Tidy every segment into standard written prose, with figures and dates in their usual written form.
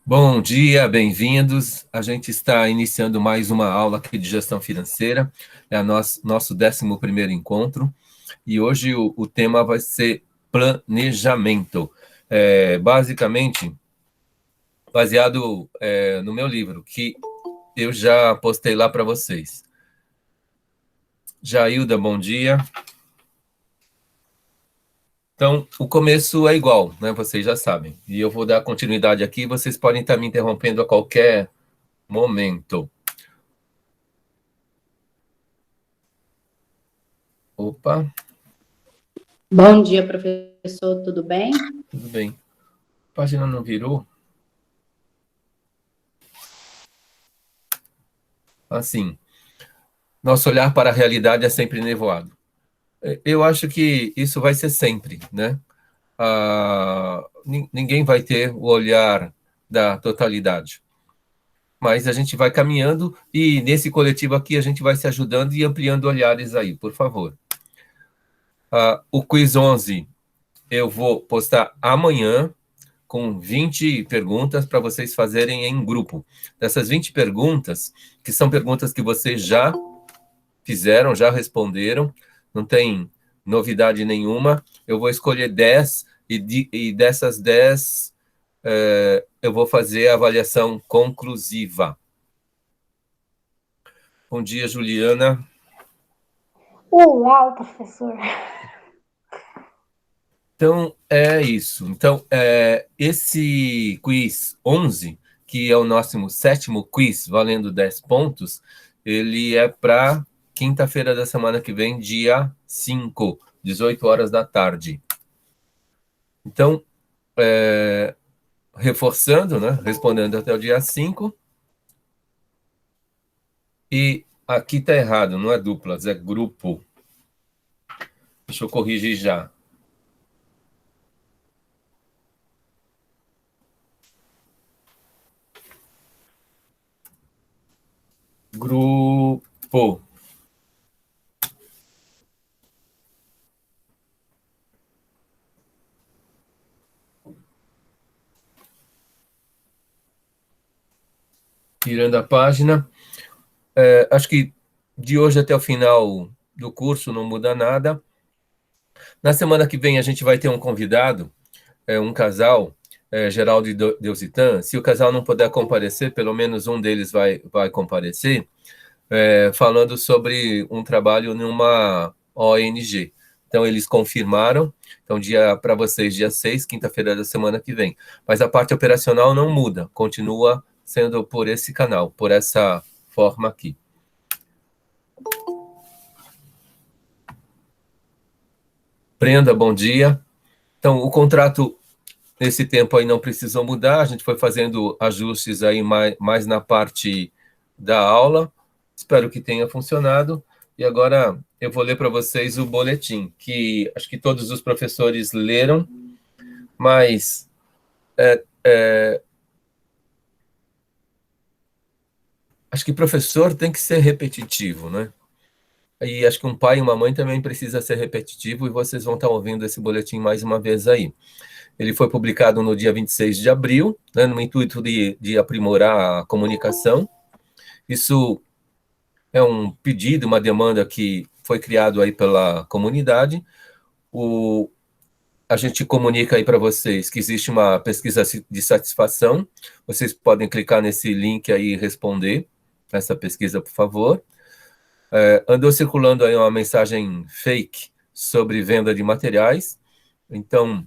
Bom dia, bem-vindos. A gente está iniciando mais uma aula aqui de gestão financeira. É nosso 11º encontro. E hoje o tema vai ser planejamento. Basicamente, baseado no meu livro, que eu já postei lá para vocês. Jailda, bom dia. Então, o começo é igual, né? Vocês já sabem. E eu vou dar continuidade aqui. Vocês podem estar me interrompendo a qualquer momento. Opa, Bom dia, professor, tudo bem? tudo bem. A página não virou? Assim, nosso olhar para a realidade é sempre nevoado. Eu acho que isso vai ser sempre, né? Ninguém vai ter o olhar da totalidade. Mas a gente vai caminhando e nesse coletivo aqui a gente vai se ajudando e ampliando olhares aí, por favor. O Quiz 11 eu vou postar amanhã com 20 perguntas para vocês fazerem em grupo. Dessas 20 perguntas, que são perguntas que vocês já fizeram, já responderam, não tem novidade nenhuma. Eu vou escolher 10 e dessas 10 eu vou fazer a avaliação conclusiva. Bom dia, Juliana. Uau, professor! Então, é isso. Então, esse quiz 11, que é o nosso 7º quiz, valendo 10 pontos, ele é para quinta-feira da semana que vem, dia 5, 18 horas da tarde. Então, reforçando, né? Respondendo até o dia 5. E aqui está errado, não é duplas, é grupo. Deixa eu corrigir já. Grupo. Virando a página. Acho que de hoje até o final do curso não muda nada. Na semana que vem a gente vai ter um convidado, um casal, Geraldo e Deusitan. Se o casal não puder comparecer, pelo menos um deles vai comparecer, falando sobre um trabalho numa ONG. Então, eles confirmaram. Então, para vocês, dia 6, quinta-feira da semana que vem. Mas a parte operacional não muda, continua sendo por esse canal, por essa forma aqui. Brenda, bom dia. Então, o contrato, nesse tempo aí, não precisou mudar, a gente foi fazendo ajustes aí mais na parte da aula. Espero que tenha funcionado. E agora eu vou ler para vocês o boletim, que acho que todos os professores leram, mas acho que professor tem que ser repetitivo, né? E acho que um pai e uma mãe também precisa ser repetitivo, e vocês vão estar ouvindo esse boletim mais uma vez aí. Ele foi publicado no dia 26 de abril, né, no intuito de aprimorar a comunicação. Isso é um pedido, uma demanda que foi criado aí pela comunidade. A gente comunica aí para vocês que existe uma pesquisa de satisfação. Vocês podem clicar nesse link aí e responder essa pesquisa, por favor. Andou circulando aí uma mensagem fake sobre venda de materiais, então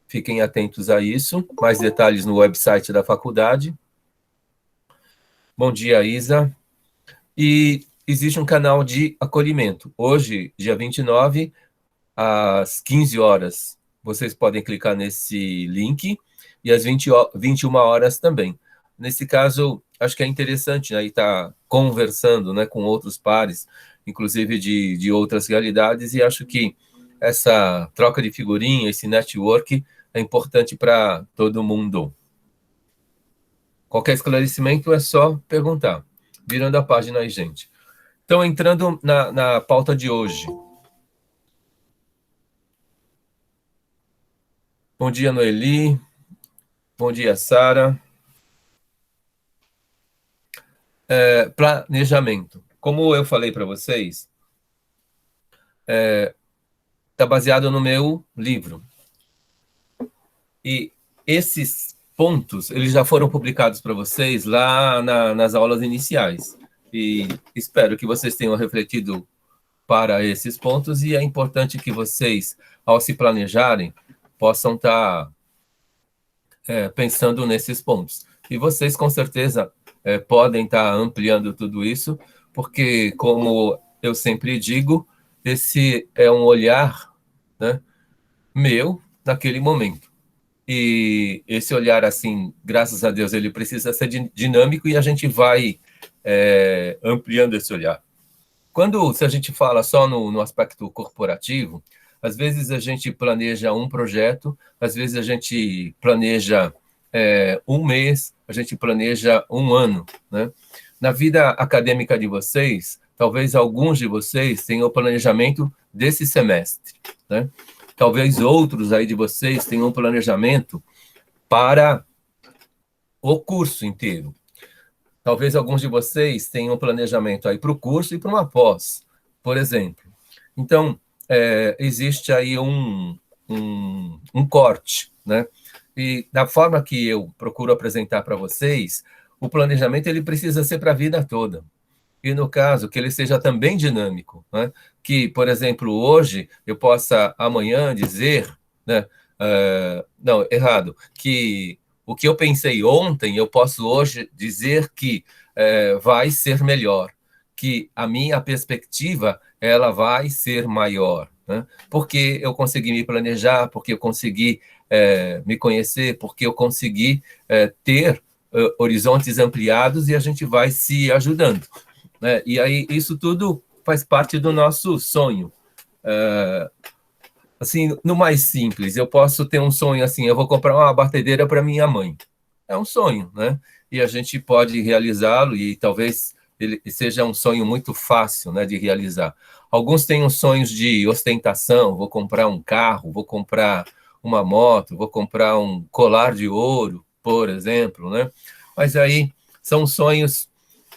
fiquem atentos a isso. Mais detalhes no website da faculdade. Bom dia, Isa. E existe um canal de acolhimento. Hoje, dia 29, às 15 horas, vocês podem clicar nesse link, e às 21 horas também. Nesse caso, acho que é interessante, né, estar conversando, né, com outros pares, inclusive de outras realidades, e acho que essa troca de figurinha, esse network, é importante para todo mundo. Qualquer esclarecimento é só perguntar. Virando a página aí, gente. Então, entrando na pauta de hoje. Bom dia, Noeli. Bom dia, Sara. Planejamento. Como eu falei para vocês, está baseado no meu livro. E esses pontos, eles já foram publicados para vocês lá nas aulas iniciais. E espero que vocês tenham refletido para esses pontos, e é importante que vocês, ao se planejarem, possam estar pensando nesses pontos. E vocês, com certeza, podem estar ampliando tudo isso, porque, como eu sempre digo, esse é um olhar, né, meu naquele momento. E esse olhar, assim, graças a Deus, ele precisa ser dinâmico, e a gente vai ampliando esse olhar. Se a gente fala só no aspecto corporativo, às vezes a gente planeja um projeto, às vezes a gente planeja um mês, a gente planeja um ano, né? Na vida acadêmica de vocês, talvez alguns de vocês tenham o planejamento desse semestre, né? Talvez outros aí de vocês tenham um planejamento para o curso inteiro. Talvez alguns de vocês tenham um planejamento aí para o curso e para uma pós, por exemplo. Então, existe aí um corte, né? E da forma que eu procuro apresentar para vocês, o planejamento ele precisa ser para a vida toda. E no caso, que ele seja também dinâmico, né? Que, por exemplo, hoje eu possa amanhã dizer, né? Não, errado, que o que eu pensei ontem, eu posso hoje dizer que vai ser melhor, que a minha perspectiva ela vai ser maior, né? Porque eu consegui me planejar, porque eu consegui me conhecer, porque eu consegui ter horizontes ampliados, e a gente vai se ajudando, né? E aí isso tudo faz parte do nosso sonho. Assim, no mais simples, eu posso ter um sonho assim, eu vou comprar uma batedeira para minha mãe. É um sonho, né? E a gente pode realizá-lo, e talvez ele seja um sonho muito fácil, né, de realizar. Alguns têm os sonhos de ostentação, vou comprar um carro, vou comprar uma moto, vou comprar um colar de ouro, por exemplo, né? Mas aí são sonhos,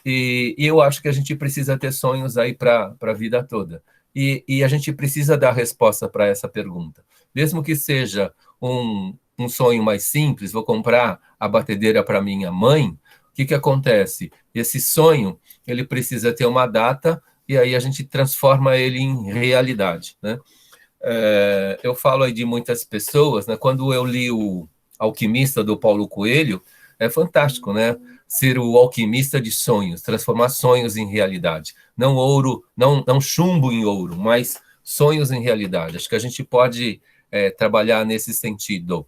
e eu acho que a gente precisa ter sonhos aí para a vida toda. E a gente precisa dar resposta para essa pergunta. Mesmo que seja um sonho mais simples, vou comprar a batedeira para minha mãe, o que acontece? Esse sonho, ele precisa ter uma data, e aí a gente transforma ele em realidade, né? Eu falo aí de muitas pessoas, né? Quando eu li o Alquimista, do Paulo Coelho, é fantástico, né? Ser o alquimista de sonhos, transformar sonhos em realidade. Não ouro, não chumbo em ouro, mas sonhos em realidade. Acho que a gente pode trabalhar nesse sentido.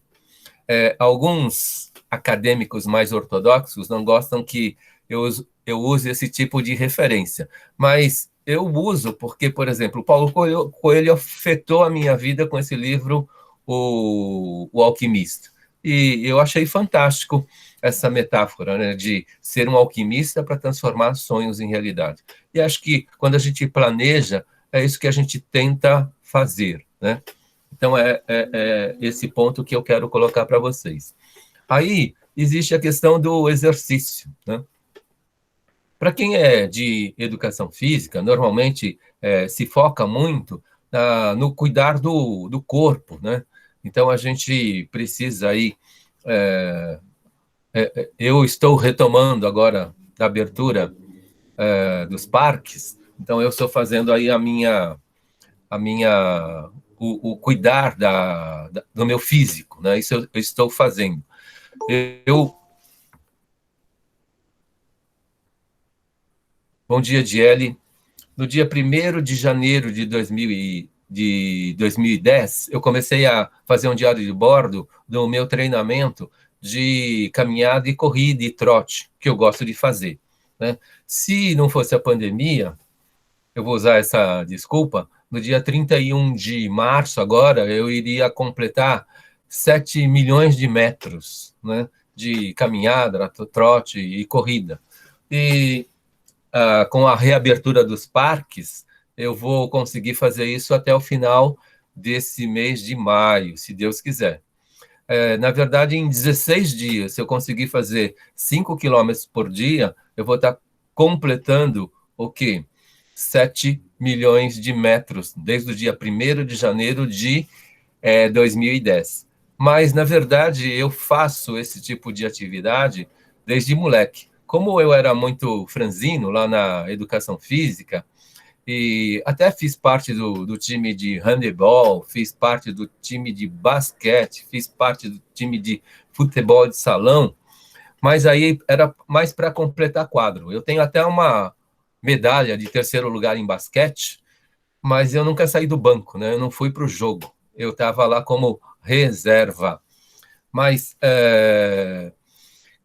Alguns acadêmicos mais ortodoxos não gostam que eu use esse tipo de referência, mas eu uso porque, por exemplo, Paulo Coelho afetou a minha vida com esse livro, o Alquimista. E eu achei fantástico essa metáfora, né, de ser um alquimista para transformar sonhos em realidade. E acho que quando a gente planeja, é isso que a gente tenta fazer, né? Então, é esse ponto que eu quero colocar para vocês. Aí, existe a questão do exercício, né? Para quem é de educação física, normalmente se foca muito no cuidar do corpo, né? Então, a gente precisa aí... eu estou retomando agora da abertura dos parques, então eu estou fazendo aí o cuidar do meu físico, né? Isso eu estou fazendo. Bom dia, Diele. No dia 1º de janeiro de 2010, eu comecei a fazer um diário de bordo do meu treinamento de caminhada e corrida e trote, que eu gosto de fazer, né? Se não fosse a pandemia, eu vou usar essa desculpa, no dia 31 de março agora, eu iria completar 7 milhões de metros, né, de caminhada, trote e corrida. E com a reabertura dos parques, eu vou conseguir fazer isso até o final desse mês de maio, se Deus quiser. Na verdade, em 16 dias, se eu conseguir fazer 5 quilômetros por dia, eu vou estar completando o quê? 7 milhões de metros, desde o dia 1º de janeiro de 2010. Mas, na verdade, eu faço esse tipo de atividade desde moleque. Como eu era muito franzino lá na educação física, e até fiz parte do time de handebol, fiz parte do time de basquete, fiz parte do time de futebol de salão, mas aí era mais para completar quadro. Eu tenho até uma medalha de 3º lugar em basquete, mas eu nunca saí do banco, né? Eu não fui para o jogo. Eu estava lá como reserva. Mas,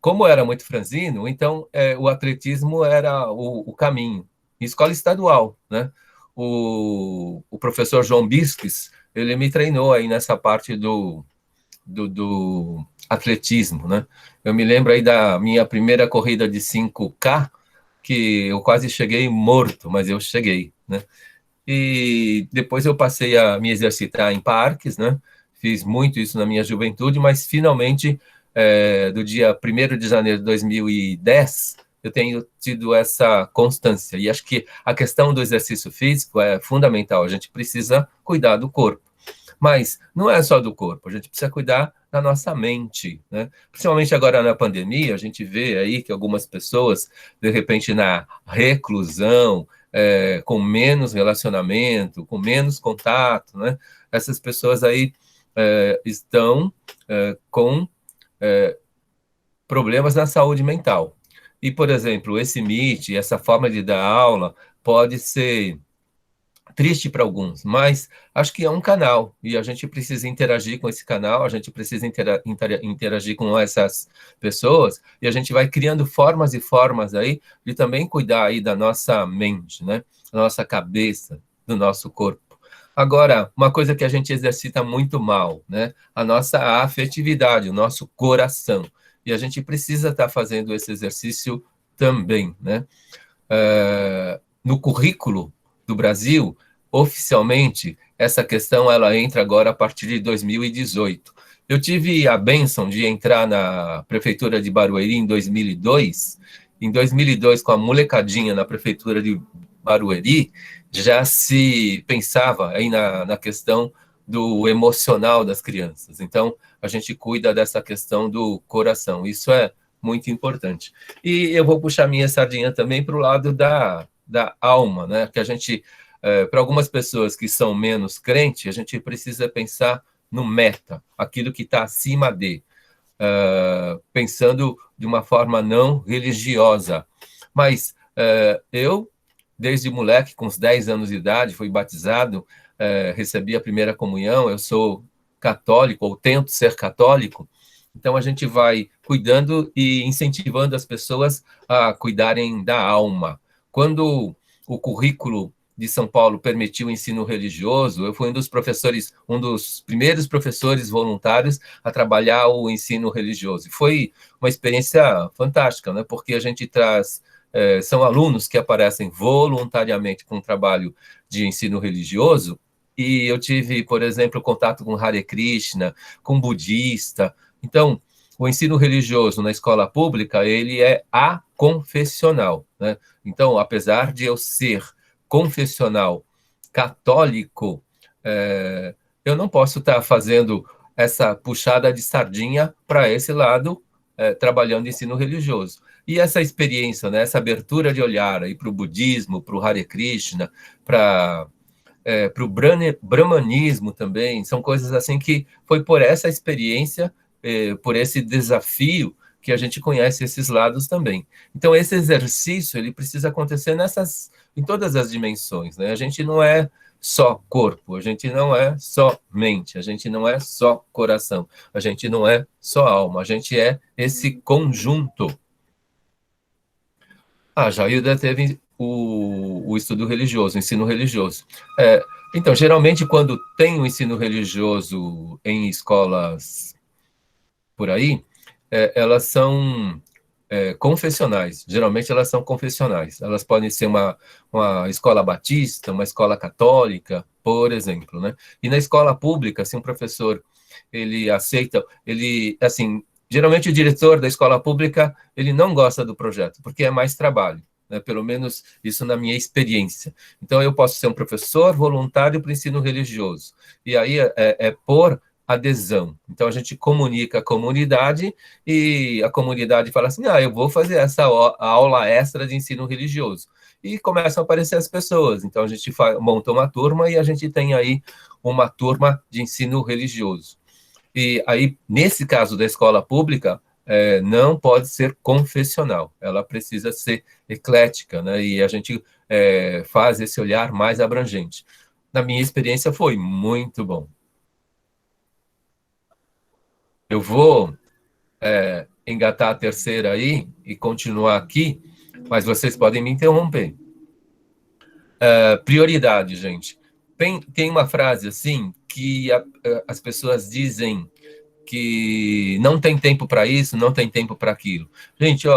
como era muito franzino, então o atletismo era o caminho. Escola estadual, né? O professor João Bisques, ele me treinou aí nessa parte do atletismo, né? Eu me lembro aí da minha primeira corrida de 5K, que eu quase cheguei morto, mas eu cheguei, né? E depois eu passei a me exercitar em parques, né? Fiz muito isso na minha juventude, mas finalmente, do dia 1º de janeiro de 2010, eu tenho tido essa constância. E acho que a questão do exercício físico é fundamental. A gente precisa cuidar do corpo. Mas não é só do corpo, a gente precisa cuidar da nossa mente, né? Principalmente agora na pandemia, a gente vê aí que algumas pessoas, de repente, na reclusão, com menos relacionamento, com menos contato, né? Essas pessoas aí estão com problemas na saúde mental. E, por exemplo, esse Meet, essa forma de dar aula, pode ser triste para alguns, mas acho que é um canal e a gente precisa interagir com esse canal, a gente precisa interagir com essas pessoas e a gente vai criando formas e formas aí de também cuidar aí da nossa mente, né? Da nossa cabeça, do nosso corpo. Agora, uma coisa que a gente exercita muito mal, né? A nossa afetividade, o nosso coração. E a gente precisa estar fazendo esse exercício também, né? No currículo do Brasil, oficialmente, essa questão ela entra agora a partir de 2018. Eu tive a bênção de entrar na prefeitura de Barueri em 2002. Em 2002, com a molecadinha na prefeitura de Barueri, já se pensava aí na questão do emocional das crianças. Então, a gente cuida dessa questão do coração. Isso é muito importante. E eu vou puxar minha sardinha também para o lado da alma, né? Que a gente, para algumas pessoas que são menos crentes, a gente precisa pensar no meta, aquilo que está acima de, pensando de uma forma não religiosa. Mas eu, desde moleque, com uns 10 anos de idade, fui batizado, recebi a primeira comunhão, eu sou católico, ou tento ser católico, então a gente vai cuidando e incentivando as pessoas a cuidarem da alma. Quando o currículo de São Paulo permitiu o ensino religioso, eu fui um dos primeiros professores voluntários a trabalhar o ensino religioso. Foi uma experiência fantástica, né? Porque a gente traz, são alunos que aparecem voluntariamente com o trabalho de ensino religioso, e eu tive, por exemplo, contato com Hare Krishna, com budista. Então, o ensino religioso na escola pública, ele é aconfessional, né? Então, apesar de eu ser confessional católico, eu não posso estar fazendo essa puxada de sardinha para esse lado, trabalhando ensino religioso. E essa experiência, né, essa abertura de olhar para o budismo, para o Hare Krishna, para o brahmanismo também, são coisas assim que foi por essa experiência, por esse desafio, que a gente conhece esses lados também. Então, esse exercício, ele precisa acontecer em todas as dimensões, né? A gente não é só corpo, a gente não é só mente, a gente não é só coração, a gente não é só alma, a gente é esse conjunto. A Jailda teve o estudo religioso, o ensino religioso. Então, geralmente, quando tem o ensino religioso em escolas por aí, elas são confessionais. Geralmente, elas são confessionais. Elas podem ser uma escola batista, uma escola católica, por exemplo, né? E na escola pública, se um professor ele aceita, assim, geralmente o diretor da escola pública ele não gosta do projeto, porque é mais trabalho. né? Pelo menos isso na minha experiência. Então, eu posso ser um professor voluntário para o ensino religioso, e aí é por adesão. Então, a gente comunica a comunidade, e a comunidade fala assim, eu vou fazer essa aula extra de ensino religioso. E começam a aparecer as pessoas. Então, a gente monta uma turma, e a gente tem aí uma turma de ensino religioso. E aí, nesse caso da escola pública, não pode ser confessional, ela precisa ser eclética, né? E a gente faz esse olhar mais abrangente. Na minha experiência, foi muito bom. Eu vou engatar a terceira aí e continuar aqui, mas vocês podem me interromper. Prioridade, gente. Tem uma frase assim que as pessoas dizem que não tem tempo para isso, não tem tempo para aquilo. Gente,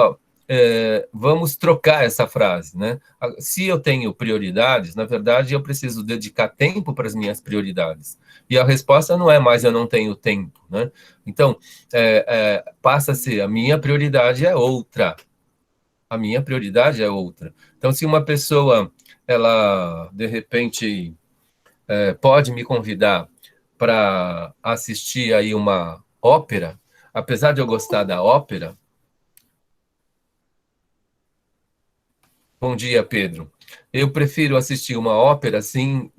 vamos trocar essa frase, né? Se eu tenho prioridades, na verdade, eu preciso dedicar tempo para as minhas prioridades. E a resposta não é mais eu não tenho tempo, né? Então, passa a ser a minha prioridade é outra. A minha prioridade é outra. Então, se uma pessoa, ela, de repente, pode me convidar para assistir aí uma ópera, apesar de eu gostar da ópera. Bom dia, Pedro. Eu prefiro assistir uma ópera assim,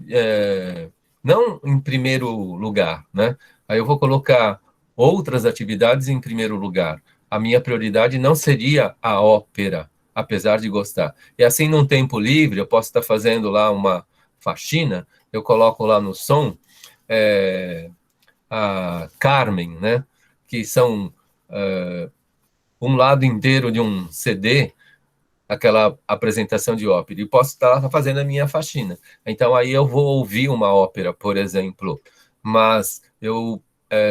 não em primeiro lugar, né? Aí eu vou colocar outras atividades em primeiro lugar. A minha prioridade não seria a ópera, apesar de gostar. E assim, num tempo livre, eu posso estar fazendo lá uma faxina, eu coloco lá no som a Carmen, né? Que são um lado inteiro de um CD, aquela apresentação de ópera, e posso estar fazendo a minha faxina. Então, aí eu vou ouvir uma ópera, por exemplo, mas eu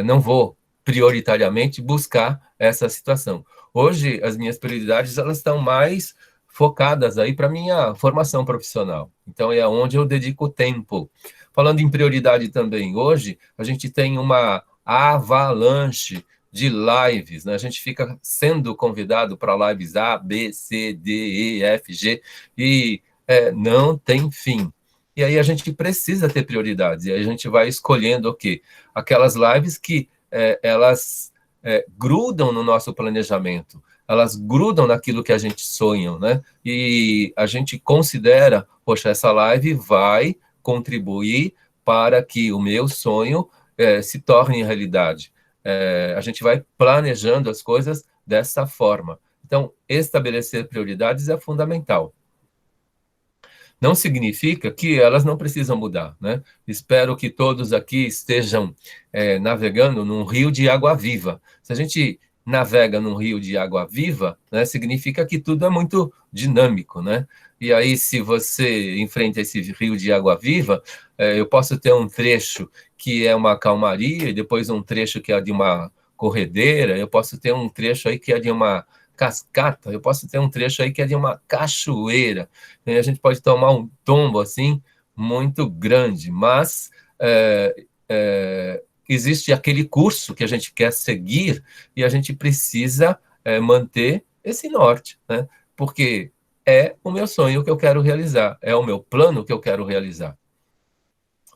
não vou prioritariamente buscar essa situação. Hoje, as minhas prioridades, elas estão mais focadas aí para minha formação profissional. Então, é onde eu dedico tempo. Falando em prioridade também, hoje, a gente tem uma avalanche de lives, né? A gente fica sendo convidado para lives A, B, C, D, E, F, G, e não tem fim. E aí a gente precisa ter prioridades, e aí a gente vai escolhendo o quê? Aquelas lives que elas grudam no nosso planejamento, elas grudam naquilo que a gente sonha, né? E a gente considera, poxa, essa live vai contribuir para que o meu sonho se torne realidade. A gente vai planejando as coisas dessa forma. Então, estabelecer prioridades é fundamental. Não significa que elas não precisam mudar, né? Espero que todos aqui estejam navegando num rio de água viva. Se a gente navega num rio de água viva, né, significa que tudo é muito dinâmico, né? E aí, se você enfrenta esse rio de água viva, eu posso ter um trecho que é uma calmaria, e depois um trecho que é de uma corredeira, eu posso ter um trecho aí que é de uma cascata, eu posso ter um trecho aí que é de uma cachoeira, e a gente pode tomar um tombo assim muito grande, mas existe aquele curso que a gente quer seguir e a gente precisa manter esse norte, né? Porque é o meu sonho que eu quero realizar, é o meu plano que eu quero realizar,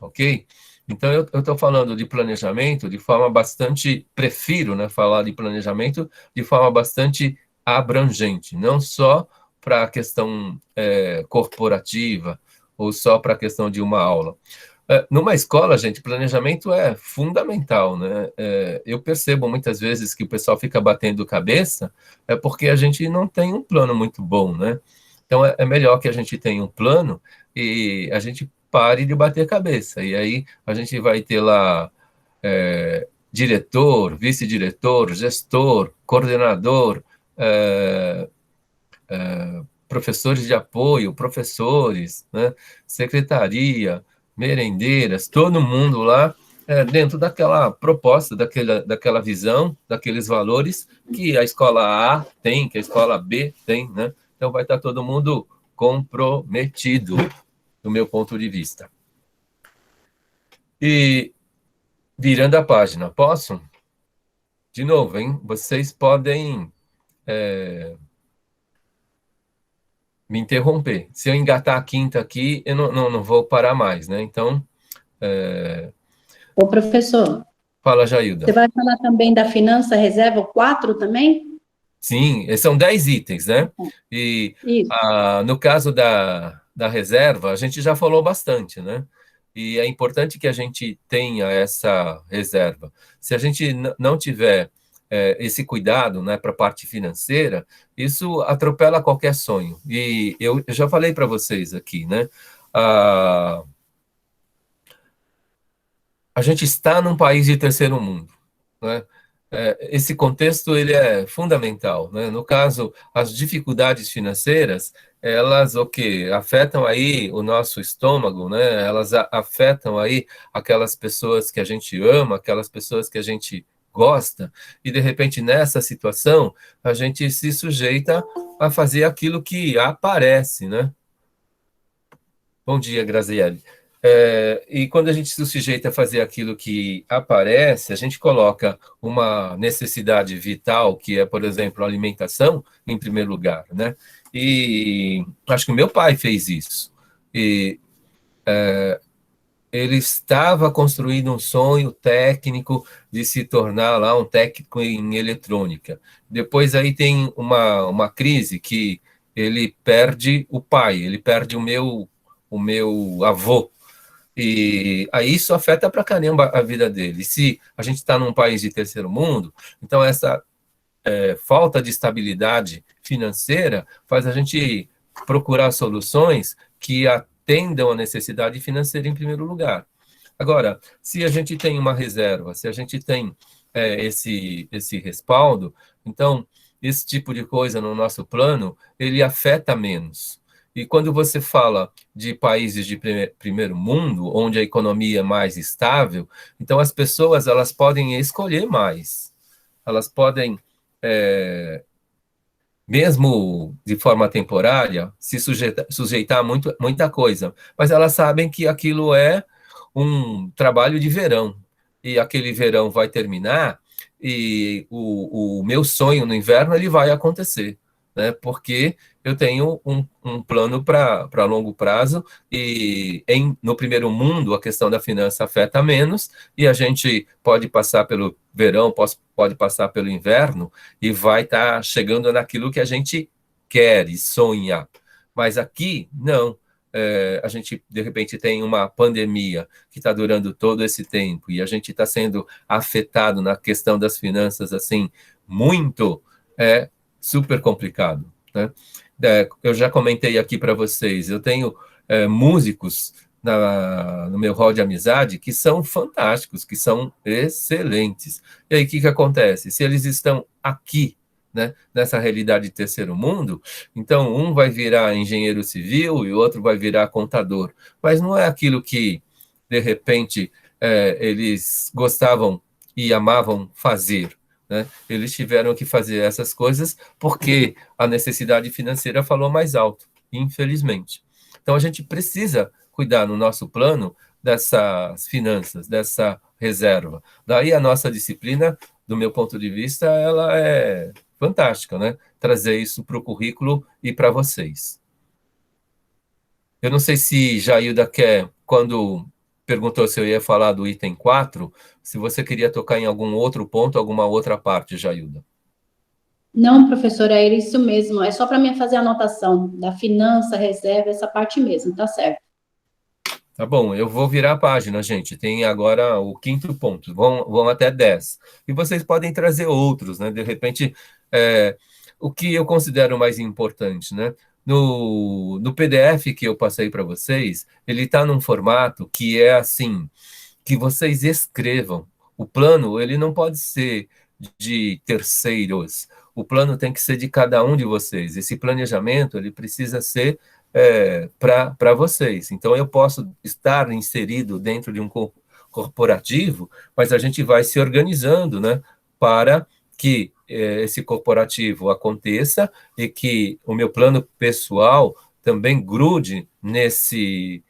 ok? Então, eu estou falando de planejamento de forma bastante, prefiro, né, falar de planejamento de forma bastante abrangente, não só para a questão corporativa ou só para a questão de uma aula. Numa escola, gente, planejamento é fundamental, né? Eu percebo muitas vezes que o pessoal fica batendo cabeça, porque a gente não tem um plano muito bom, né? Então, é melhor que a gente tenha um plano e a gente pare de bater cabeça. E aí, a gente vai ter lá diretor, vice-diretor, gestor, coordenador, professores de apoio, professores, né? Secretaria, merendeiras, todo mundo lá dentro daquela proposta, daquela visão, daqueles valores que a escola A tem, que a escola B tem, né? Então vai estar todo mundo comprometido, do meu ponto de vista. E virando a página, posso? De novo, hein? Vocês podem me interromper. Se eu engatar a quinta aqui, eu não vou parar mais, né? Então, Ô, professor, fala, você Jailda. vai falar também da finança reserva o 4 também? Sim, são 10 itens, né? E Isso. no caso da reserva, a gente já falou bastante, né? E é importante que a gente tenha essa reserva. Se a gente não tiver esse cuidado, né, para a parte financeira, isso atropela qualquer sonho. E eu já falei para vocês aqui, né? Ah, a gente está num país de terceiro mundo, né? Esse contexto ele é fundamental, né? No caso, as dificuldades financeiras, elas o que afetam aí o nosso estômago, né? Elas afetam aí aquelas pessoas que a gente ama, aquelas pessoas que a gente gosta, e de repente nessa situação a gente se sujeita a fazer aquilo que aparece, né? Bom dia, Graziele. E quando a gente se sujeita a fazer aquilo que aparece, a gente coloca uma necessidade vital, que é, por exemplo, a alimentação, em primeiro lugar, né? E acho que o meu pai fez isso. E ele estava construindo um sonho técnico de se tornar lá um técnico em eletrônica. Depois aí tem uma crise que ele perde o pai, ele perde o meu avô. E aí isso afeta pra caramba a vida dele. Se a gente está num país de terceiro mundo, então essa falta de estabilidade financeira faz a gente procurar soluções que atendam a necessidade financeira em primeiro lugar. Agora, se a gente tem uma reserva, se a gente tem esse respaldo, então esse tipo de coisa no nosso plano, ele afeta menos. E quando você fala de países de primeiro mundo, onde a economia é mais estável, então as pessoas elas podem escolher mais. Elas podem mesmo de forma temporária, se sujeitar a muita coisa, mas elas sabem que aquilo é um trabalho de verão, e aquele verão vai terminar, e o meu sonho no inverno ele vai acontecer, né? Porque eu tenho um plano para longo prazo, e no primeiro mundo a questão da finança afeta menos, e a gente pode passar pelo verão, pode passar pelo inverno, e vai estar chegando naquilo que a gente quer e sonha. Mas aqui, não. A gente, de repente, tem uma pandemia que está durando todo esse tempo e a gente está sendo afetado na questão das finanças, assim, muito, super complicado, né? Eu já comentei aqui para vocês, eu tenho músicos no meu hall de amizade que são fantásticos, que são excelentes. E aí, o que acontece? Se eles estão aqui, né, nessa realidade de terceiro mundo, então um vai virar engenheiro civil e o outro vai virar contador. Mas não é aquilo que, de repente, eles gostavam e amavam fazer, né? Eles tiveram que fazer essas coisas porque a necessidade financeira falou mais alto, infelizmente. Então, a gente precisa cuidar no nosso plano dessas finanças, dessa reserva. Daí a nossa disciplina, do meu ponto de vista, ela é fantástica, né? Trazer isso para o currículo e para vocês. Eu não sei se Jailda quer, quando perguntou se eu ia falar do item 4, se você queria tocar em algum outro ponto, alguma outra parte, Jailda. Não, professora, é isso mesmo. É só para mim fazer a anotação da finança, reserva, essa parte mesmo, tá certo. Tá bom, eu vou virar a página, gente. Tem agora o quinto ponto, vão até 10. E vocês podem trazer outros, né? De repente, o que eu considero mais importante, né? No PDF que eu passei para vocês, ele está num formato que é assim, que vocês escrevam. O plano, ele não pode ser de terceiros. O plano tem que ser de cada um de vocês. Esse planejamento, ele precisa ser para vocês. Então, eu posso estar inserido dentro de um corporativo, mas a gente vai se organizando, né, para que esse corporativo aconteça e que o meu plano pessoal também grude nesse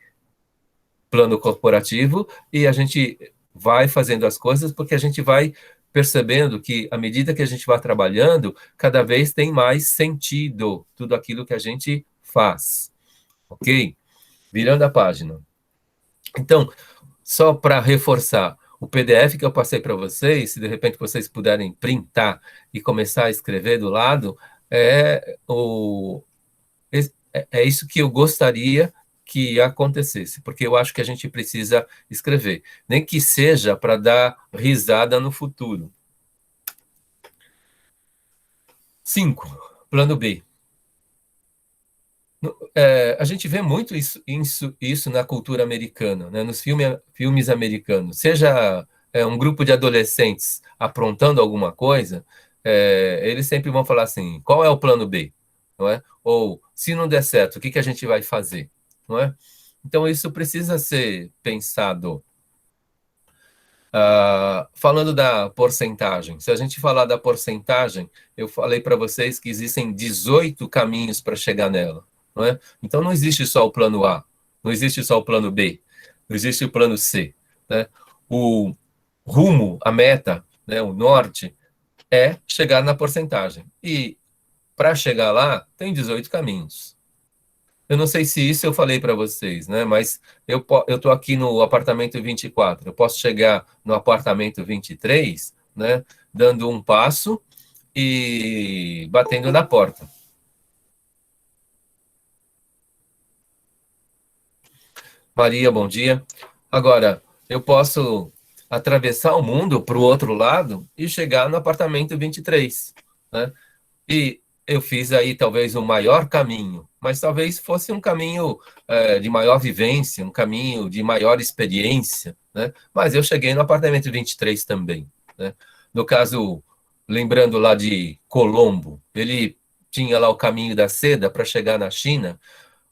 plano corporativo e a gente vai fazendo as coisas porque a gente vai percebendo que, à medida que a gente vai trabalhando, cada vez tem mais sentido tudo aquilo que a gente faz, ok? Virando a página. Então, só para reforçar, o PDF que eu passei para vocês, se de repente vocês puderem printar e começar a escrever do lado, é isso que eu gostaria que acontecesse, porque eu acho que a gente precisa escrever, nem que seja para dar risada no futuro. 5, plano B. A gente vê muito isso na cultura americana, né? Nos filmes americanos. Seja um grupo de adolescentes aprontando alguma coisa, eles sempre vão falar assim, qual é o plano B? Não é? Ou, se não der certo, o que a gente vai fazer? Não é? Então, isso precisa ser pensado. Falando da porcentagem, se a gente falar da porcentagem, eu falei para vocês que existem 18 caminhos para chegar nela. Não é? Então, não existe só o plano A, não existe só o plano B, não existe o plano C. Né? O rumo, a meta, né, o norte, é chegar na porcentagem. E para chegar lá, tem 18 caminhos. Eu não sei se isso eu falei para vocês, né? Mas eu estou aqui no apartamento 24. Eu posso chegar no apartamento 23, né? Dando um passo e batendo na porta. Maria, bom dia. Agora, eu posso atravessar o mundo para o outro lado e chegar no apartamento 23, né? E eu fiz aí talvez o maior caminho, mas talvez fosse um caminho de maior vivência, um caminho de maior experiência, né? Mas eu cheguei no apartamento 23 também, né? No caso, lembrando lá de Colombo, ele tinha lá o caminho da seda para chegar na China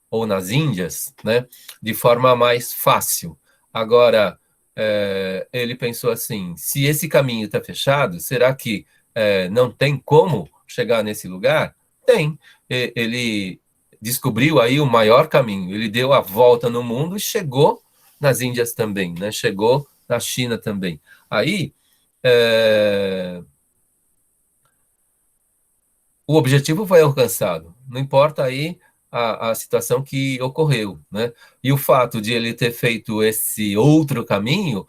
ou nas Índias, né? De forma mais fácil. Agora, ele pensou assim, se esse caminho está fechado, será que não tem como chegar nesse lugar? Tem. Ele descobriu aí o maior caminho. Ele deu a volta no mundo e chegou nas Índias também, né? Chegou na China também. Aí, o objetivo foi alcançado. Não importa aí a situação que ocorreu, né? E o fato de ele ter feito esse outro caminho,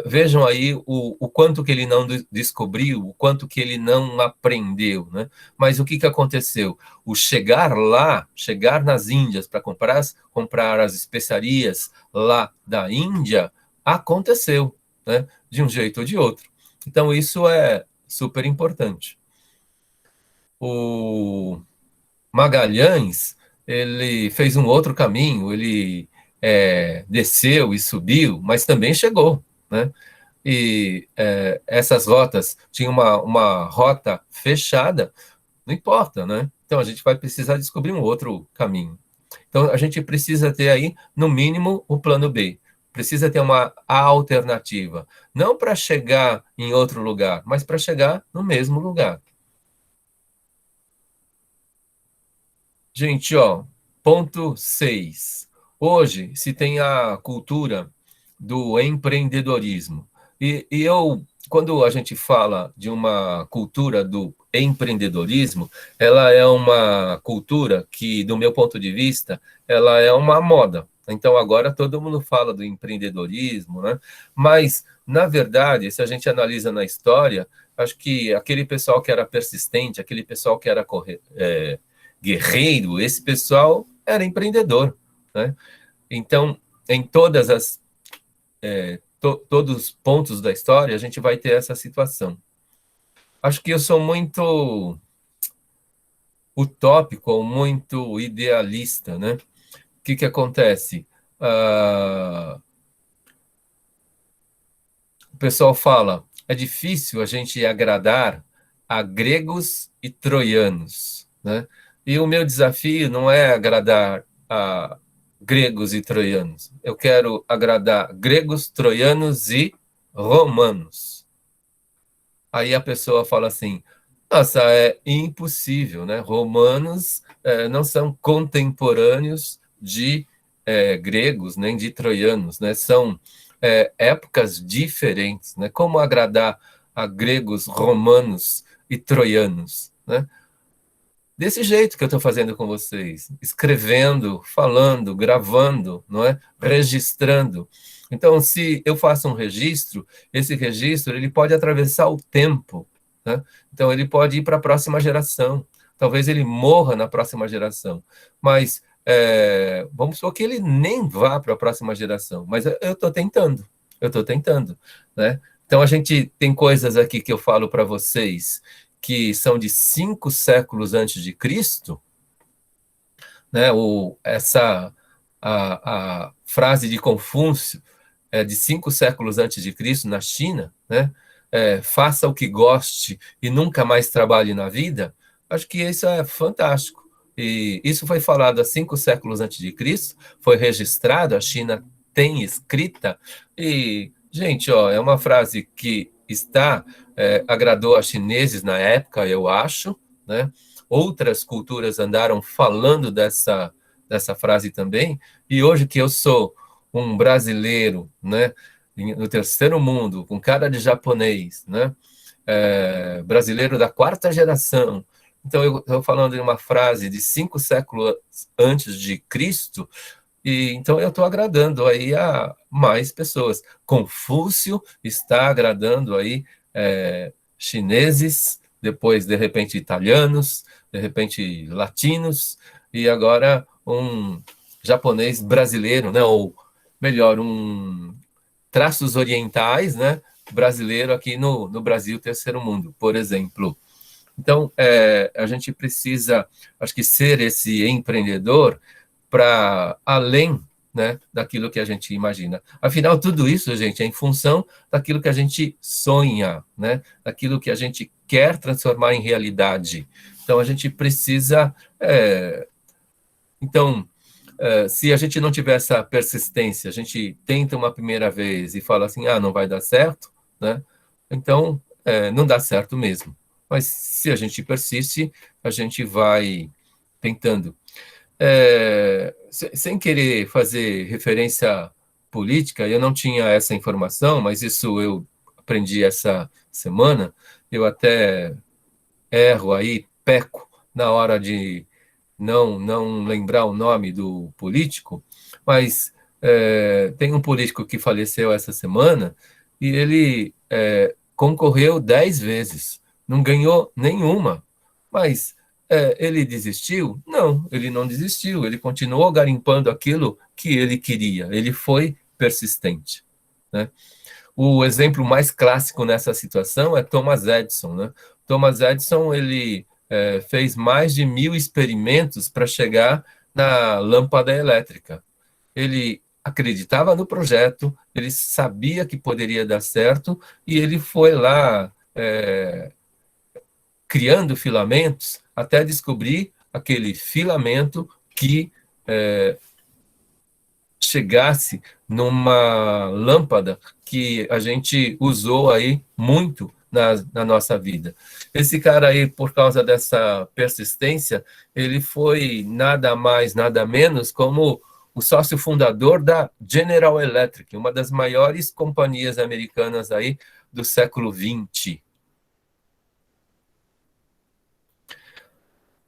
vejam aí o quanto que ele não descobriu, o quanto que ele não aprendeu, né? Mas o que aconteceu? O chegar lá, chegar nas Índias para comprar as especiarias lá da Índia, aconteceu, né? De um jeito ou de outro. Então, isso é super importante. O Magalhães, ele fez um outro caminho, ele desceu e subiu, mas também chegou, né? E essas rotas, tinha uma rota fechada, não importa, né? Então, a gente vai precisar descobrir um outro caminho. Então, a gente precisa ter aí, no mínimo, o plano B. Precisa ter uma alternativa. Não para chegar em outro lugar, mas para chegar no mesmo lugar. Gente, ó, ponto 6. Hoje se tem a cultura do empreendedorismo. Quando a gente fala de uma cultura do empreendedorismo, ela é uma cultura que, do meu ponto de vista, ela é uma moda. Então, agora todo mundo fala do empreendedorismo, né? Mas, na verdade, se a gente analisa na história, acho que aquele pessoal que era persistente, aquele pessoal que era guerreiro, esse pessoal era empreendedor, né? Então, em todos os pontos da história, a gente vai ter essa situação. Acho que eu sou muito utópico ou muito idealista, né? O que acontece? O pessoal fala, é difícil a gente agradar a gregos e troianos, né? E o meu desafio não é agradar a gregos e troianos. Eu quero agradar gregos, troianos e romanos. Aí a pessoa fala assim, nossa, é impossível, né? Romanos não são contemporâneos de gregos, nem de troianos, né? São épocas diferentes, né? Como agradar a gregos, romanos e troianos, né? desse jeito que eu estou fazendo com vocês, escrevendo, falando, gravando, não é? Registrando. Então, se eu faço um registro, esse registro ele pode atravessar o tempo, né? Então, ele pode ir para a próxima geração. Talvez ele morra na próxima geração, mas vamos supor que ele nem vá para a próxima geração, mas eu estou tentando, né? Então, a gente tem coisas aqui que eu falo para vocês que são de 5 séculos antes de Cristo, né? A frase de Confúcio é de 5 séculos antes de Cristo, na China, né? Faça o que goste e nunca mais trabalhe na vida. Acho que isso é fantástico. E isso foi falado há 5 séculos antes de Cristo, foi registrado, a China tem escrita, e, gente, ó, é uma frase que agradou a chineses na época, eu acho, né? Outras culturas andaram falando dessa frase também, e hoje que eu sou um brasileiro, né, no terceiro mundo, com cara de japonês, né, brasileiro da 4ª geração, então eu estou falando de uma frase de 5 séculos antes de Cristo, e então eu estou agradando aí a mais pessoas. Confúcio está agradando aí chineses, depois, de repente, italianos, de repente, latinos, e agora um japonês brasileiro, né? Ou melhor, um traços orientais, né? Brasileiro aqui no Brasil, terceiro mundo, por exemplo. Então, a gente precisa, acho que, ser esse empreendedor para além, né, daquilo que a gente imagina. Afinal, tudo isso, gente, é em função daquilo que a gente sonha, né, daquilo que a gente quer transformar em realidade. Então, a gente precisa... Então, se a gente não tiver essa persistência, a gente tenta uma primeira vez e fala assim, não vai dar certo, né? Então, não dá certo mesmo. Mas se a gente persiste, a gente vai tentando. Sem querer fazer referência política, eu não tinha essa informação, mas isso eu aprendi essa semana, eu até erro aí, peco, na hora de não lembrar o nome do político, mas tem um político que faleceu essa semana e ele concorreu 10 vezes, não ganhou nenhuma, mas ele desistiu? Não, ele não desistiu, ele continuou garimpando aquilo que ele queria, ele foi persistente, né? O exemplo mais clássico nessa situação é Thomas Edison, né? Thomas Edison, ele fez mais de 1000 experimentos para chegar na lâmpada elétrica. Ele acreditava no projeto, ele sabia que poderia dar certo, e ele foi lá criando filamentos até descobrir aquele filamento que chegasse numa lâmpada que a gente usou aí muito na nossa vida. Esse cara aí, por causa dessa persistência, ele foi nada mais, nada menos como o sócio fundador da General Electric, uma das maiores companhias americanas aí do século XX.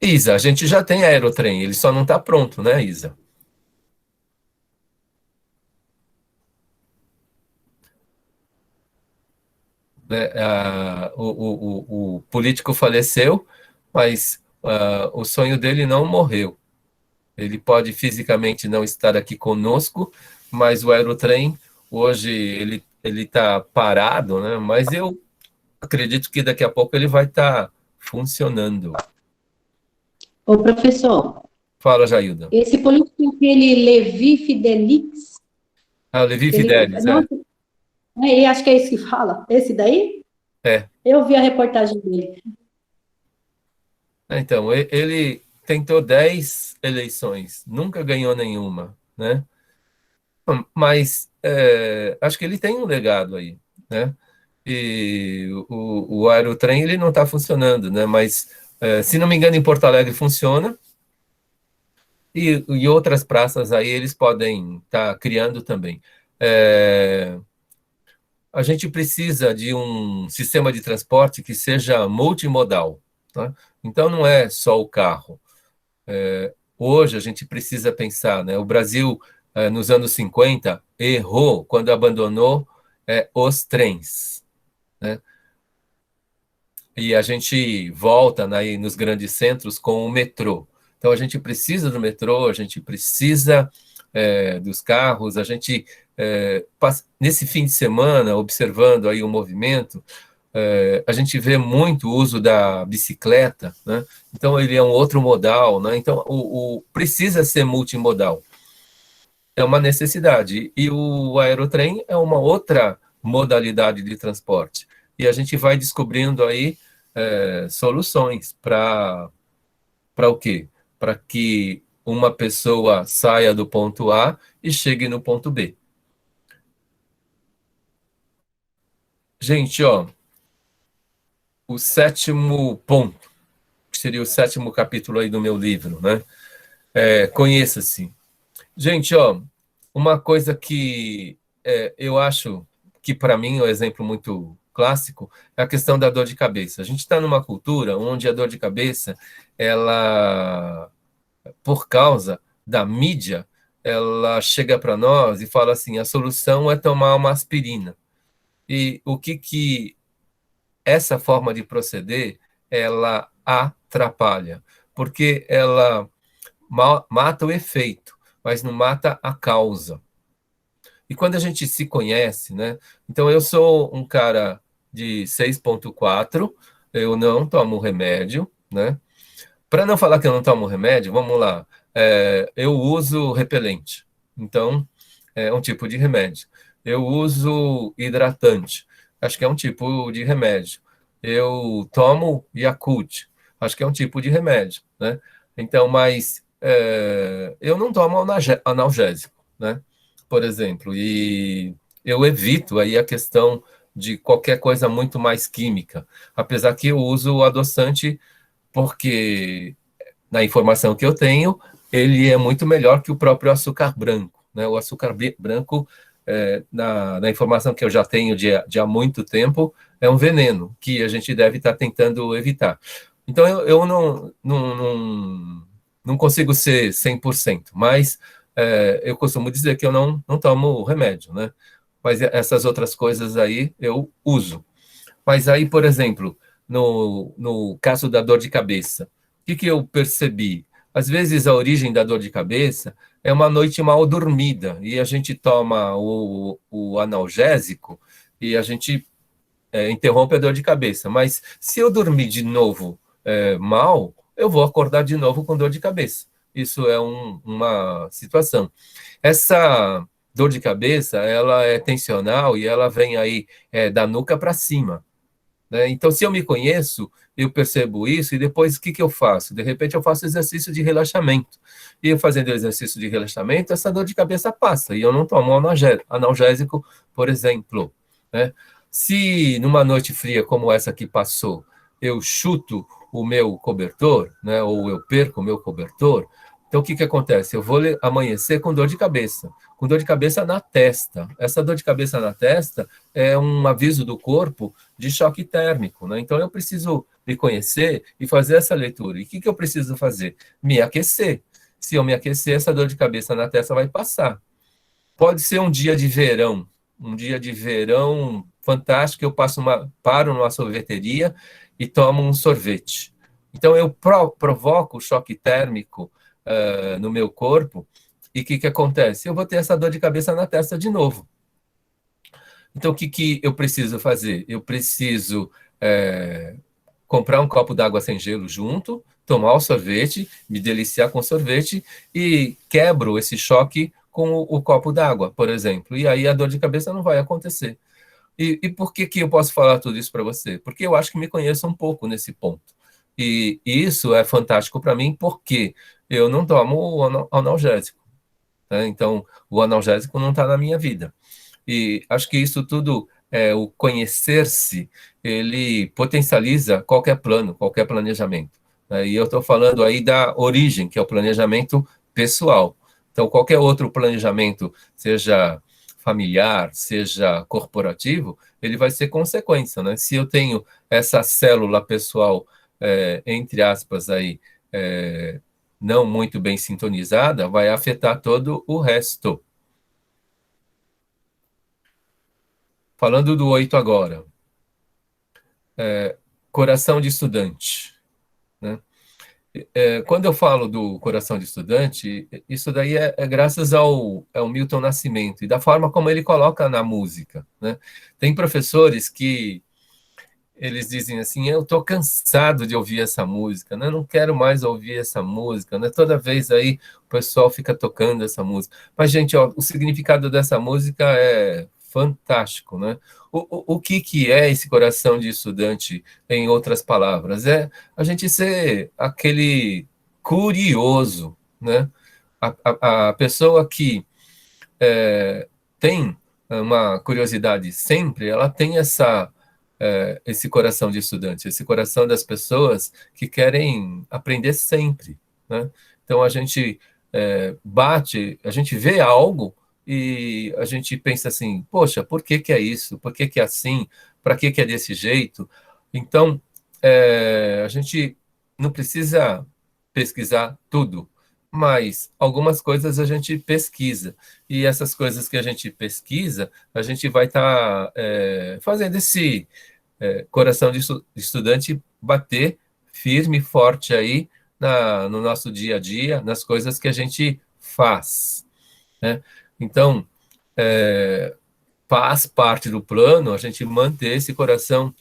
Isa, a gente já tem aerotrem, ele só não está pronto, né, Isa? Né, o político faleceu, mas o sonho dele não morreu. Ele pode fisicamente não estar aqui conosco, mas o aerotrem, hoje, ele está parado, né? Mas eu acredito que daqui a pouco ele vai estar funcionando. Ô, professor, Fala, Jailda. esse político, aquele Levi Fidelix, Levi ele, Fidelis, não, acho que é esse que fala, esse daí? É. Eu vi a reportagem dele. Então, ele tentou 10 eleições, nunca ganhou nenhuma, né? Mas acho que ele tem um legado aí, né? E o aerotrem ele não está funcionando, né? Mas se não me engano em Porto Alegre funciona e outras praças aí eles podem estar criando também. A gente precisa de um sistema de transporte que seja multimodal, Tá? Então, não é só o carro. Hoje, a gente precisa pensar, né? O Brasil, nos anos 50, errou quando abandonou os trens, né? E a gente volta, né, nos grandes centros com o metrô. Então, a gente precisa do metrô, a gente precisa dos carros, a gente, nesse fim de semana, observando aí o movimento, a gente vê muito o uso da bicicleta, né? Então ele é um outro modal, né? Então precisa ser multimodal, é uma necessidade. E o aerotrem é uma outra modalidade de transporte. E a gente vai descobrindo aí soluções para o quê? Para que uma pessoa saia do ponto A e chegue no ponto B. Gente, ó, o sétimo ponto, que seria o sétimo capítulo aí do meu livro, né? Conheça-se. Gente, ó, uma coisa que eu acho que para mim é um exemplo muito clássico é a questão da dor de cabeça. A gente está numa cultura onde a dor de cabeça, ela, por causa da mídia, ela chega para nós e fala assim: a solução é tomar uma aspirina. E o que essa forma de proceder ela atrapalha? Porque ela mata o efeito, mas não mata a causa. E quando a gente se conhece, né? Então, eu sou um cara de 6,4, eu não tomo remédio, né? Para não falar que eu não tomo remédio, vamos lá. Eu uso repelente, então é um tipo de remédio. Eu uso hidratante, acho que é um tipo de remédio. Eu tomo Yakult, acho que é um tipo de remédio, né? Então, mas eu não tomo analgésico, né? Por exemplo, e eu evito aí a questão de qualquer coisa muito mais química, apesar que eu uso o adoçante porque na informação que eu tenho, ele é muito melhor que o próprio açúcar branco. Né? O açúcar branco, na informação que eu já tenho de há muito tempo, é um veneno que a gente deve estar tentando evitar. Então, eu não consigo ser 100%, mas eu costumo dizer que eu não tomo remédio, né? Mas essas outras coisas aí eu uso. Mas aí, por exemplo, no caso da dor de cabeça, que eu percebi? Às vezes a origem da dor de cabeça é uma noite mal dormida e a gente toma o analgésico e a gente interrompe a dor de cabeça. Mas se eu dormir de novo mal, eu vou acordar de novo com dor de cabeça. Isso é uma situação. Essa dor de cabeça, ela é tensional e ela vem aí da nuca para cima. Né? Então, se eu me conheço, eu percebo isso, e depois o que eu faço? De repente, eu faço exercício de relaxamento. E eu fazendo exercício de relaxamento, essa dor de cabeça passa, e eu não tomo analgésico, por exemplo. Né? Se numa noite fria como essa que passou, eu chuto o meu cobertor, né, ou eu perco o meu cobertor, então o que acontece? Eu vou amanhecer com dor de cabeça, com dor de cabeça na testa. Essa dor de cabeça na testa é um aviso do corpo de choque térmico, né? Então eu preciso me conhecer e fazer essa leitura. E o que eu preciso fazer? Me aquecer. Se eu me aquecer, essa dor de cabeça na testa vai passar. Pode ser um dia de verão fantástico, eu paro numa sorveteria e tomo um sorvete. Então eu provoco choque térmico no meu corpo, e o que acontece? Eu vou ter essa dor de cabeça na testa de novo. Então, o que eu preciso fazer? Eu preciso comprar um copo d'água sem gelo junto, tomar o sorvete, me deliciar com o sorvete e quebro esse choque com o copo d'água, por exemplo. E aí a dor de cabeça não vai acontecer. E por que eu posso falar tudo isso para você? Porque eu acho que me conheço um pouco nesse ponto. E isso é fantástico para mim porque eu não tomo o analgésico. Né? Então, o analgésico não está na minha vida. E acho que isso tudo, o conhecer-se, ele potencializa qualquer plano, qualquer planejamento. Né? E eu estou falando aí da origem, que é o planejamento pessoal. Então, qualquer outro planejamento, seja familiar, seja corporativo, ele vai ser consequência. Né? Se eu tenho essa célula pessoal entre aspas, aí, não muito bem sintonizada, vai afetar todo o resto. Falando do 8 agora, coração de estudante, né? Quando eu falo do coração de estudante, isso daí é graças ao Milton Nascimento e da forma como ele coloca na música, né? Tem professores que eles dizem assim, eu estou cansado de ouvir essa música, né? Não quero mais ouvir essa música, né? Toda vez aí o pessoal fica tocando essa música. Mas, gente, ó, o significado dessa música é fantástico, né? O que é esse coração de estudante, em outras palavras? É a gente ser aquele curioso, né? A pessoa que tem uma curiosidade sempre, ela tem esse coração de estudante, esse coração das pessoas que querem aprender sempre, né? Então a gente a gente vê algo e a gente pensa assim, poxa, por que que é isso? Por que que é assim? Para que que é desse jeito? Então a gente não precisa pesquisar tudo, mas algumas coisas a gente pesquisa. E essas coisas que a gente pesquisa, a gente vai estar fazendo esse coração de estudante bater firme e forte aí no nosso dia a dia, nas coisas que a gente faz, né? Então, faz parte do plano a gente manter esse coração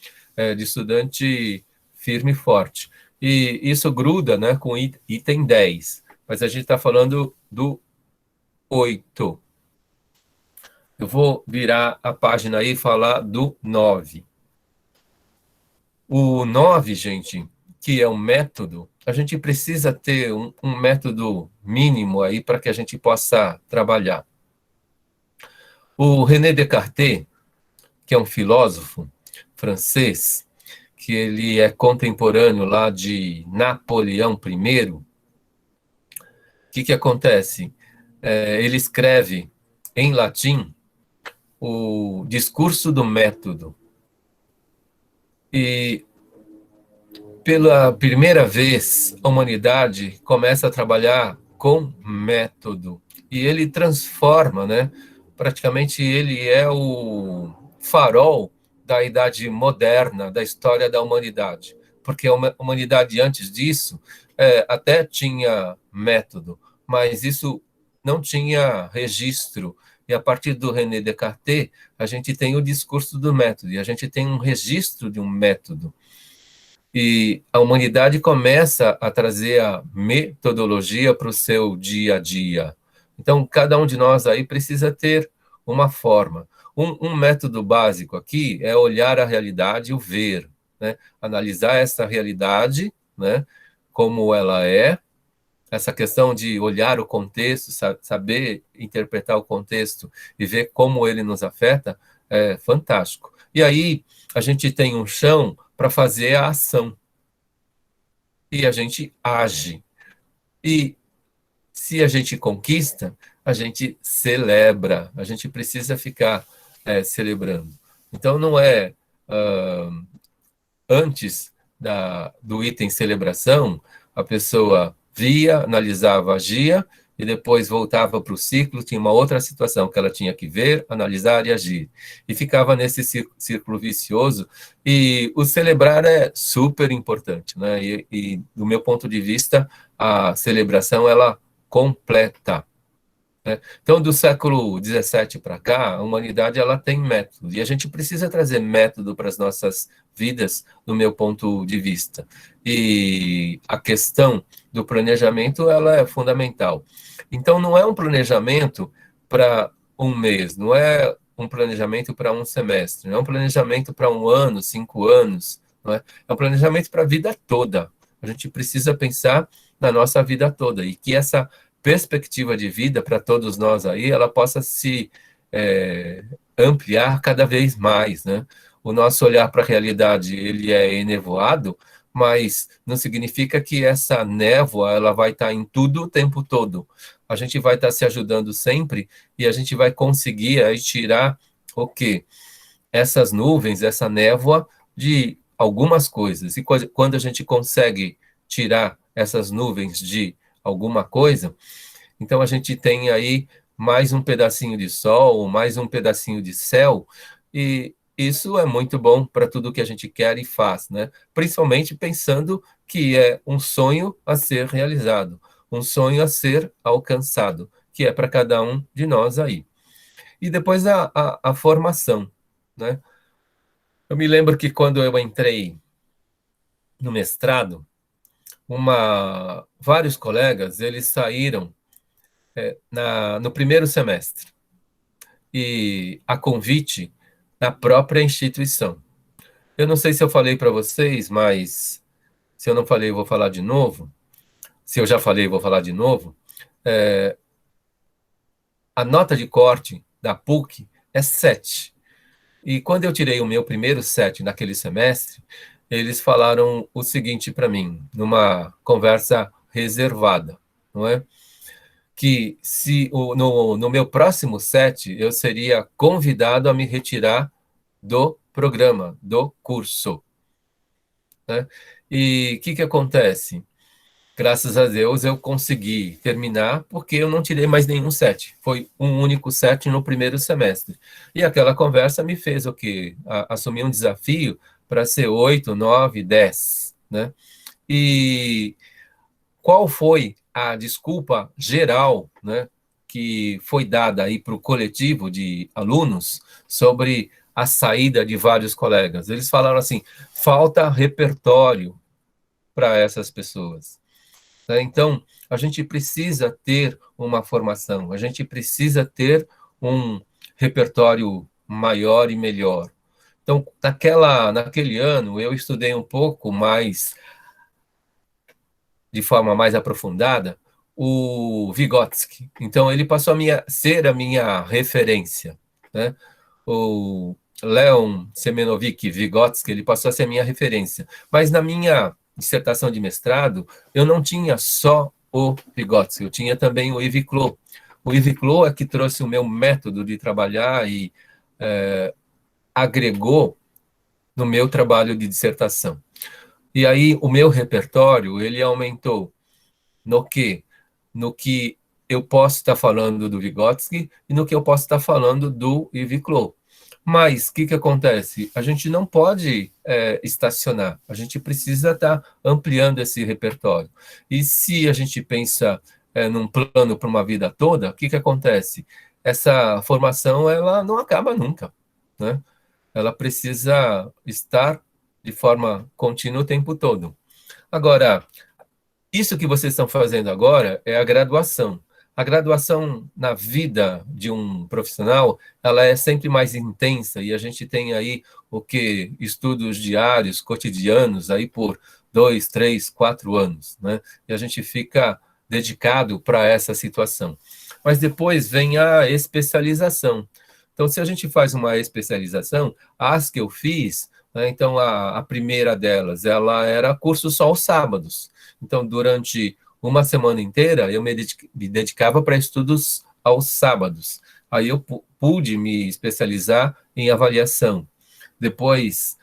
de estudante firme e forte. E isso gruda, né, com item 10, mas a gente está falando do 8. Eu vou virar a página aí e falar do 9. O 9, gente, que é um método, a gente precisa ter um método mínimo aí para que a gente possa trabalhar. O René Descartes, que é um filósofo francês, que ele é contemporâneo lá de Napoleão I, o que acontece? Ele escreve em latim o discurso do método. E pela primeira vez, a humanidade começa a trabalhar com método. E ele transforma, né? Praticamente ele é o farol da idade moderna, da história da humanidade. Porque a humanidade, antes disso, até tinha método, mas isso não tinha registro. E a partir do René Descartes, a gente tem o discurso do método, e a gente tem um registro de um método. E a humanidade começa a trazer a metodologia para o seu dia a dia. Então, cada um de nós aí precisa ter uma forma. Um método básico aqui é olhar a realidade e o ver, né? Analisar essa realidade, né? Como ela é, essa questão de olhar o contexto, saber interpretar o contexto e ver como ele nos afeta, é fantástico. E aí a gente tem um chão para fazer a ação. E a gente age. E se a gente conquista, a gente celebra. A gente precisa ficar celebrando. Então, não é antes do item celebração, a pessoa via, analisava, agia, e depois voltava para o ciclo, tinha uma outra situação que ela tinha que ver, analisar e agir. E ficava nesse círculo vicioso, e o celebrar é super importante, né? E do meu ponto de vista, a celebração, ela completa. Então, do século XVII para cá, a humanidade ela tem método, e a gente precisa trazer método para as nossas vidas, do meu ponto de vista. E a questão do planejamento ela é fundamental. Então, não é um planejamento para um mês, não é um planejamento para um semestre, não é um planejamento para um ano, 5 anos, não é? É um planejamento para a vida toda. A gente precisa pensar na nossa vida toda, e que essa perspectiva de vida para todos nós aí, ela possa se ampliar cada vez mais, né? O nosso olhar para a realidade, ele é enevoado, mas não significa que essa névoa, ela vai estar em tudo o tempo todo. A gente vai estar se ajudando sempre e a gente vai conseguir aí tirar o quê? Essas nuvens, essa névoa de algumas coisas. E quando a gente consegue tirar essas nuvens de alguma coisa, então a gente tem aí mais um pedacinho de sol, mais um pedacinho de céu, e isso é muito bom para tudo que a gente quer e faz, né? Principalmente pensando que é um sonho a ser realizado, um sonho a ser alcançado, que é para cada um de nós aí. E depois a formação, né? Eu me lembro que quando eu entrei no mestrado, vários colegas, eles saíram no primeiro semestre, e a convite da própria instituição. Eu não sei se eu falei para vocês, mas se eu não falei, eu vou falar de novo. Se eu já falei, eu vou falar de novo. A nota de corte da PUC é 7. E quando eu tirei o meu primeiro 7 naquele semestre, eles falaram o seguinte para mim, numa conversa reservada, não é? Que se no meu próximo 7 eu seria convidado a me retirar do programa, do curso, né? E o que acontece? Graças a Deus eu consegui terminar, porque eu não tirei mais nenhum 7. Foi um único 7 no primeiro semestre. E aquela conversa me fez o quê? Assumir um desafio para ser 8, 9, 10, né? E qual foi a desculpa geral, né, que foi dada aí para o coletivo de alunos sobre a saída de vários colegas? Eles falaram assim: falta repertório para essas pessoas. Então, a gente precisa ter uma formação, a gente precisa ter um repertório maior e melhor. Então, naquele ano, eu estudei um pouco mais, de forma mais aprofundada, o Vygotsky. Então, ele passou ser a minha referência, né? O Leon Semenovic Vygotsky, ele passou a ser a minha referência. Mas na minha dissertação de mestrado, eu não tinha só o Vygotsky, eu tinha também o Yves Clos. O Yves Clos é que trouxe o meu método de trabalhar e agregou no meu trabalho de dissertação. E aí o meu repertório, ele aumentou no quê? No que eu posso estar falando do Vygotsky e no que eu posso estar falando do Yves Clos. Mas o que acontece? A gente não pode estacionar, a gente precisa estar ampliando esse repertório. E se a gente pensa num plano para uma vida toda, o que acontece? Essa formação ela não acaba nunca, né? Ela precisa estar de forma contínua o tempo todo. Agora, isso que vocês estão fazendo agora é a graduação. A graduação na vida de um profissional, ela é sempre mais intensa, e a gente tem aí o que? Estudos diários, cotidianos, aí por 2, 3, 4 anos, né? E a gente fica dedicado para essa situação. Mas depois vem a especialização. Então, se a gente faz uma especialização, as que eu fiz, né, então a primeira delas, ela era curso só aos sábados. Então, durante uma semana inteira, eu me dedicava para estudos aos sábados. Aí eu pude me especializar em avaliação. Depois,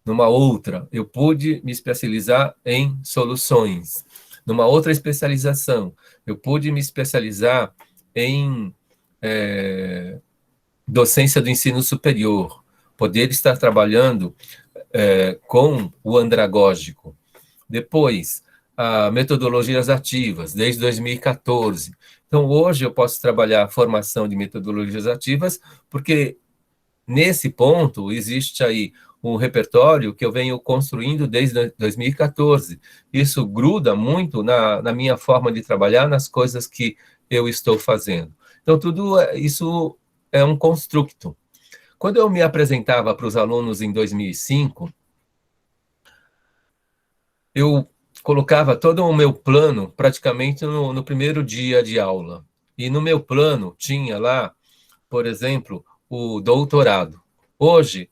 numa outra, eu pude me especializar em soluções. Numa outra especialização, eu pude me especializar em docência do ensino superior, poder estar trabalhando com o andragógico. Depois, metodologias ativas, desde 2014. Então, hoje eu posso trabalhar a formação de metodologias ativas, porque nesse ponto existe aí um repertório que eu venho construindo desde 2014. Isso gruda muito na minha forma de trabalhar, nas coisas que eu estou fazendo. Então, tudo isso é um construto. Quando eu me apresentava para os alunos em 2005, eu colocava todo o meu plano praticamente no primeiro dia de aula. E no meu plano tinha lá, por exemplo, o doutorado. Hoje,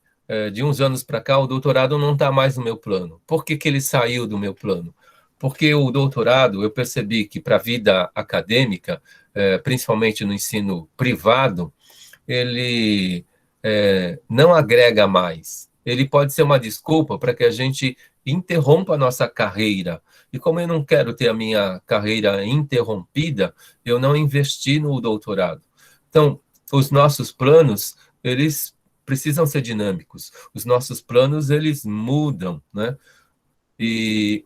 de uns anos para cá, o doutorado não está mais no meu plano. Por que ele saiu do meu plano? Porque o doutorado, eu percebi que para a vida acadêmica, principalmente no ensino privado, ele não agrega mais. ele pode ser uma desculpa para que a gente interrompa a nossa carreira. E como eu não quero ter a minha carreira interrompida, eu não investi no doutorado. Então, os nossos planos, eles precisam ser dinâmicos. Os nossos planos, eles mudam, né?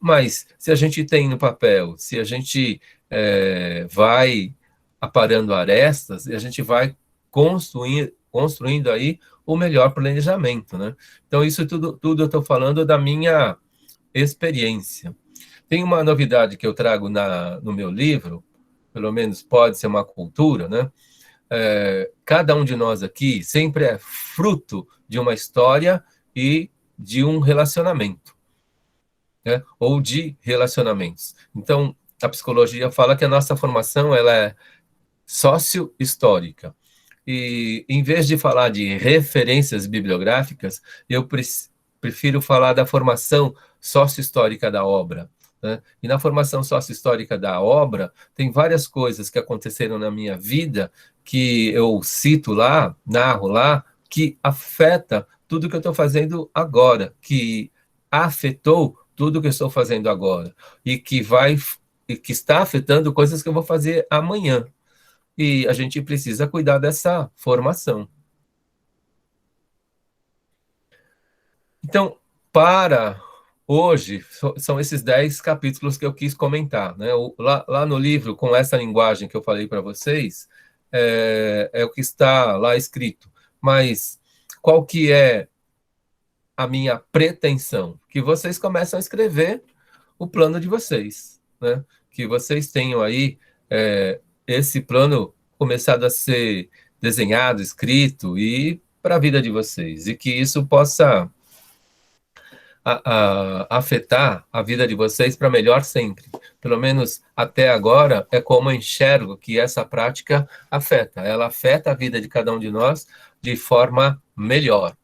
Mas se a gente tem no papel, se a gente vai aparando arestas, e a gente vai construindo aí o melhor planejamento, né? Então, isso tudo eu estou falando da minha experiência. Tem uma novidade que eu trago no meu livro, pelo menos pode ser uma cultura, né? Cada um de nós aqui sempre é fruto de uma história e de um relacionamento, né? Ou de relacionamentos. Então, a psicologia fala que a nossa formação ela é sócio-histórica. E, em vez de falar de referências bibliográficas, eu prefiro falar da formação sócio-histórica da obra, né? E na formação sócio-histórica da obra, tem várias coisas que aconteceram na minha vida que eu cito lá, narro lá, que afeta tudo que eu estou fazendo agora, que afetou tudo que eu estou fazendo agora, e que está afetando coisas que eu vou fazer amanhã. E a gente precisa cuidar dessa formação. Então, para hoje, são esses 10 capítulos que eu quis comentar, né? Lá no livro, com essa linguagem que eu falei para vocês, é o que está lá escrito. Mas qual que é a minha pretensão? Que vocês começem a escrever o plano de vocês, né? Que vocês tenham aí esse plano começado a ser desenhado, escrito e para a vida de vocês, e que isso possa afetar a vida de vocês para melhor sempre. Pelo menos até agora é como eu enxergo que essa prática afeta. Ela afeta a vida de cada um de nós de forma melhor.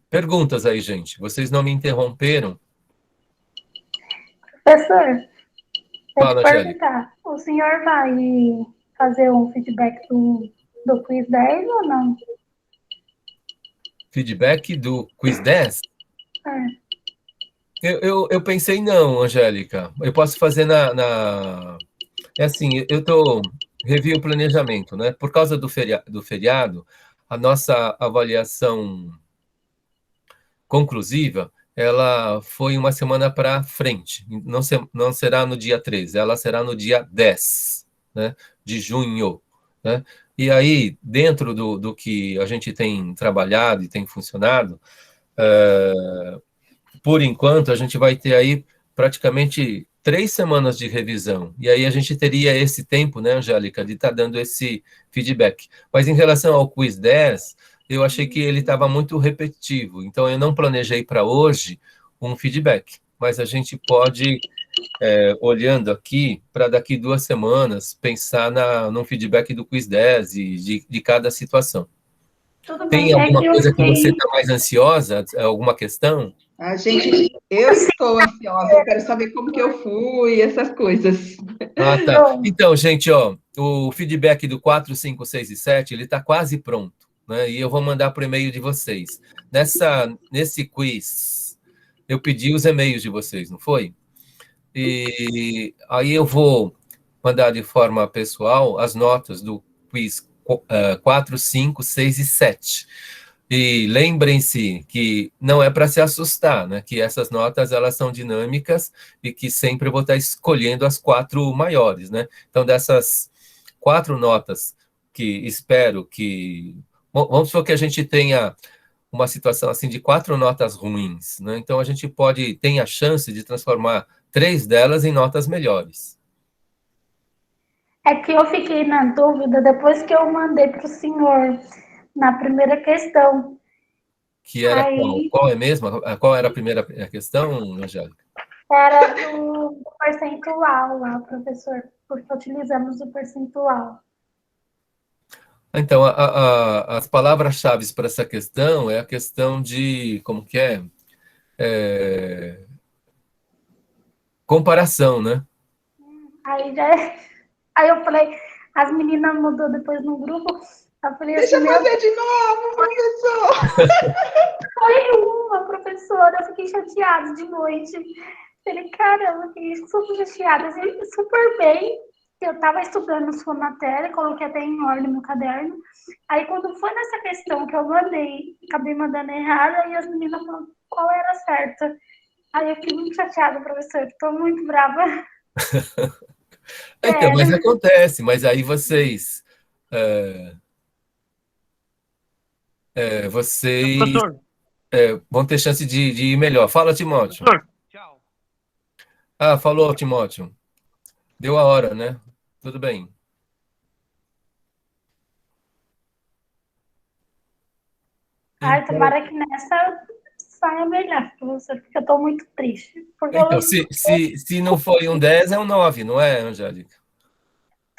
Perguntas aí, gente. Vocês não me interromperam? Professor, eu te Fala, Angélica. perguntar, o senhor vai fazer um feedback do Quiz 10 ou não? Feedback do Quiz 10? É. Eu pensei não, Angélica. Eu posso fazer É assim, revi o planejamento, né? Por causa do feriado, a nossa avaliação conclusiva, ela foi uma semana para frente. Não será no dia 13, ela será no dia 10, né, de junho, né? E aí, dentro do que a gente tem trabalhado e tem funcionado, por enquanto, a gente vai ter aí praticamente 3 semanas de revisão. E aí a gente teria esse tempo, né, Angélica, de estar dando esse feedback. Mas em relação ao Quiz 10, eu achei que ele estava muito repetitivo. Então, eu não planejei para hoje um feedback. Mas a gente pode, olhando aqui, para daqui 2 semanas, pensar num feedback do Quiz 10 e de cada situação. Tudo Tem bem, é alguma que eu coisa que você fiquei... está mais ansiosa? Alguma questão? Gente, eu estou ansiosa, eu quero saber como que eu fui, essas coisas. Ah, tá. Então, gente, ó, o feedback do 4, 5, 6 e 7, ele está quase pronto, né? E eu vou mandar para o e-mail de vocês. Nesse quiz, eu pedi os e-mails de vocês, não foi? E aí eu vou mandar de forma pessoal as notas do quiz 4, 5, 6 e 7. E lembrem-se que não é para se assustar, né? Que essas notas elas são dinâmicas e que sempre eu vou estar escolhendo as 4 maiores, né? Então, dessas 4 notas que espero que... Vamos supor que a gente tenha uma situação assim de 4 notas ruins, né? Então, a gente tem a chance de transformar 3 delas em notas melhores. É que eu fiquei na dúvida depois que eu mandei para o senhor na primeira questão. Que era Aí, qual é mesmo? Qual era a primeira questão, Angélica? era do percentual lá, professor, porque utilizamos o percentual. Então, as palavras-chave para essa questão é a questão de, como que é? Comparação, né? Aí, aí eu falei, as meninas mudou depois no grupo, Eu falei Deixa assim, eu fazer de novo, professor. foi uma professora, eu fiquei chateada de noite. Falei, caramba, fiquei super chateada, assim, super bem. Eu estava estudando sua matéria, coloquei até em ordem no caderno. Aí, quando foi nessa questão que eu mandei, acabei mandando errada, e as meninas falaram qual era a certa. Aí eu fiquei muito chateada, professor, estou muito brava. Então, mas Sério. acontece, mas aí vocês Professor, vão ter chance de ir melhor. Fala, Timóteo. professor, tchau. Ah, falou, Timóteo. Deu a hora, né? Tudo bem. Ai, Então, tomara que nessa saia melhor, professor, porque eu estou muito triste. Porque eu então se não foi um 10 é um 9, não é, Angélica?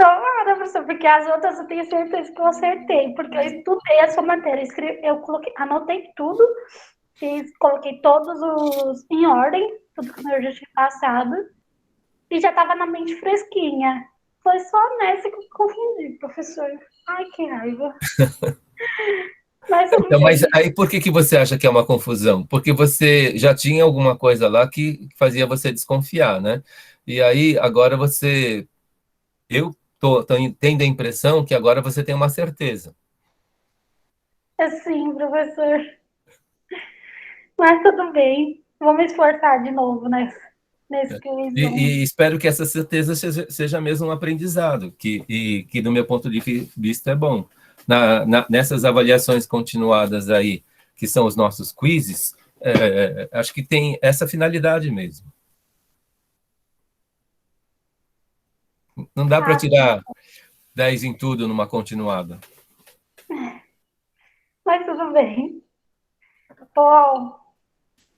tomara, professor, porque as outras eu tenho certeza que eu acertei, porque eu estudei a sua matéria, eu coloquei, anotei tudo, coloquei todos os em ordem, tudo que eu já tinha passado, e já estava na mente fresquinha. Foi só nessa que eu confundi, professor. Ai, que raiva. Mas tudo Então, mas bem. aí por que você acha que é uma confusão? Porque você já tinha alguma coisa lá que fazia você desconfiar, né? E aí, agora eu tô tendo a impressão que agora você tem uma certeza. Assim, professor. Mas tudo bem. Vou me esforçar de novo nesse quiz. E espero que essa certeza seja mesmo um aprendizado, que do meu ponto de vista é bom. Nessas avaliações continuadas aí, que são os nossos quizzes, acho que tem essa finalidade mesmo. Não dá para Ah, tirar 10 em tudo numa continuada. mas tudo bem. Vou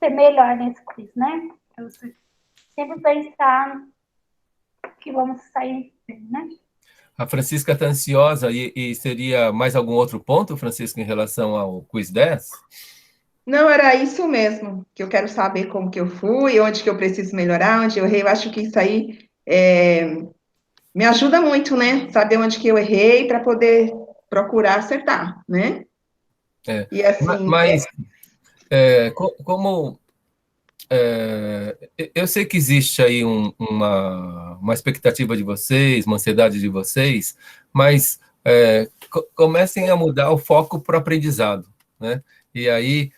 ser melhor nesse quiz, né? Eu sempre pensar que vamos sair bem, né? A Francisca está ansiosa e seria mais algum outro ponto, Francisca, em relação ao quiz 10? Não, era isso mesmo, que eu quero saber como que eu fui, onde que eu preciso melhorar, onde eu errei. Eu acho que isso aí me ajuda muito, né? Saber onde que eu errei para poder procurar acertar, né? É, E assim, mas como eu sei que existe aí uma expectativa de vocês, uma ansiedade de vocês, mas comecem a mudar o foco para o aprendizado, né? E aí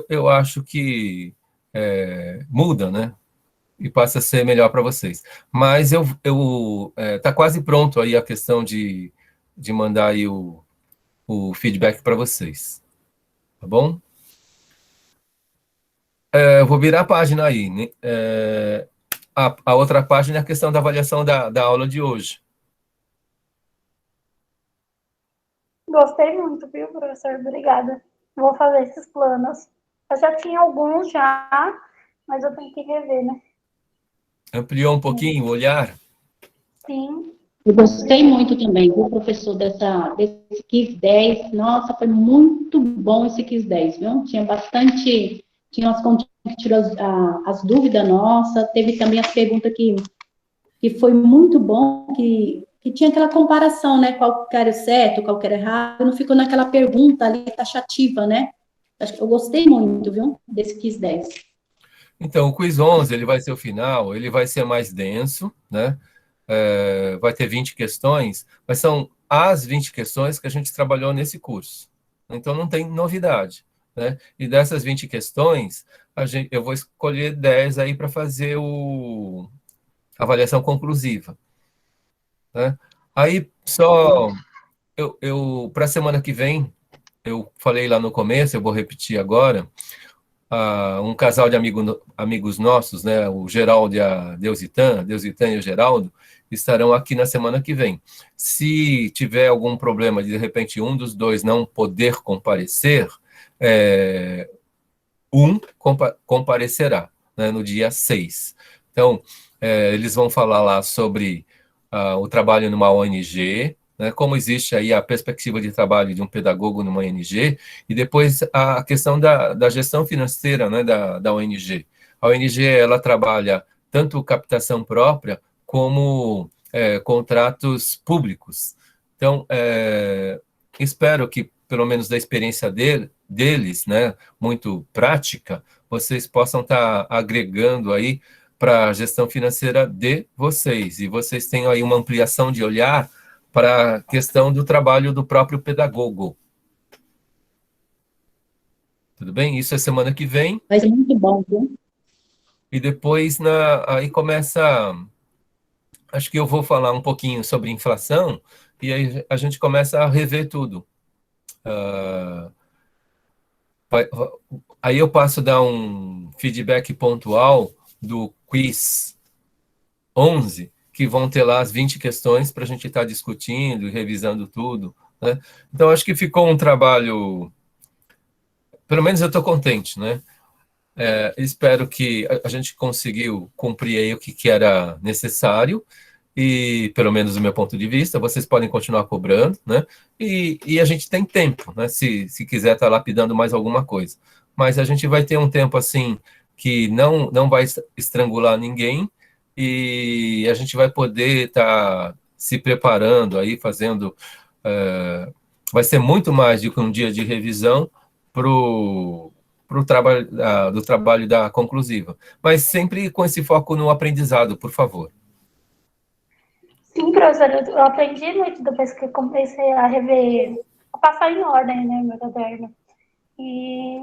eu acho que muda, né? E passa a ser melhor para vocês. Mas tá quase pronto aí a questão de mandar aí o feedback para vocês, tá bom? Eu vou virar a página aí, né? A outra página é a questão da avaliação da aula de hoje. Gostei muito, viu, professor? Obrigada. Vou fazer esses planos. Eu já tinha alguns já, mas eu tenho que rever, né? Ampliou um pouquinho o olhar? Sim. Eu gostei muito também, viu, professor, desse Quiz 10. Nossa, foi muito bom esse Quiz 10, viu? Tinha umas continhas que tirou as dúvidas nossas, teve também as perguntas que foi muito bom, que tinha aquela comparação, né, qual que era o certo, qual que era errado, não ficou naquela pergunta ali taxativa, né? Eu gostei muito, viu, desse Quiz 10. Então, o quiz 11, ele vai ser o final, ele vai ser mais denso, né? Vai ter 20 questões, mas são as 20 questões que a gente trabalhou nesse curso. Então, não tem novidade, né? E dessas 20 questões, eu vou escolher 10 aí para fazer a avaliação conclusiva, né? Aí, para a semana que vem, eu falei lá no começo, eu vou repetir agora, um casal de amigos nossos, né, o Geraldo e a Deusitan e o Geraldo, estarão aqui na semana que vem. Se tiver algum problema de repente, um dos dois não poder comparecer, comparecerá, né, no dia 6. Então, eles vão falar lá sobre o trabalho numa ONG, né, como existe aí a perspectiva de trabalho de um pedagogo numa ONG, e depois a questão da gestão financeira, né, da ONG. A ONG, ela trabalha tanto captação própria, como contratos públicos. Então, espero que, pelo menos da experiência deles, né, muito prática, vocês possam estar agregando aí para a gestão financeira de vocês, e vocês tenham aí uma ampliação de olhar para a questão do trabalho do próprio pedagogo. Tudo bem? Isso é semana que vem. Vai ser muito bom, viu? E depois, aí começa... Acho que eu vou falar um pouquinho sobre inflação, e aí a gente começa a rever tudo. Aí eu passo a dar um feedback pontual do quiz 11, que vão ter lá as 20 questões para a gente estar discutindo e revisando tudo, né? Então, acho que ficou um trabalho... Pelo menos eu estou contente, né? Espero que a gente conseguiu cumprir aí o que era necessário, e, pelo menos do meu ponto de vista, vocês podem continuar cobrando, né? E a gente tem tempo, né? Se quiser estar lapidando mais alguma coisa. Mas a gente vai ter um tempo, assim, que não vai estrangular ninguém, e a gente vai poder estar se preparando aí, fazendo... vai ser muito mais do que um dia de revisão pro trabalho, do trabalho da conclusiva. Mas sempre com esse foco no aprendizado, por favor. Sim, professora, eu aprendi muito depois que eu comecei a rever, a passar em ordem, né, meu caderno. E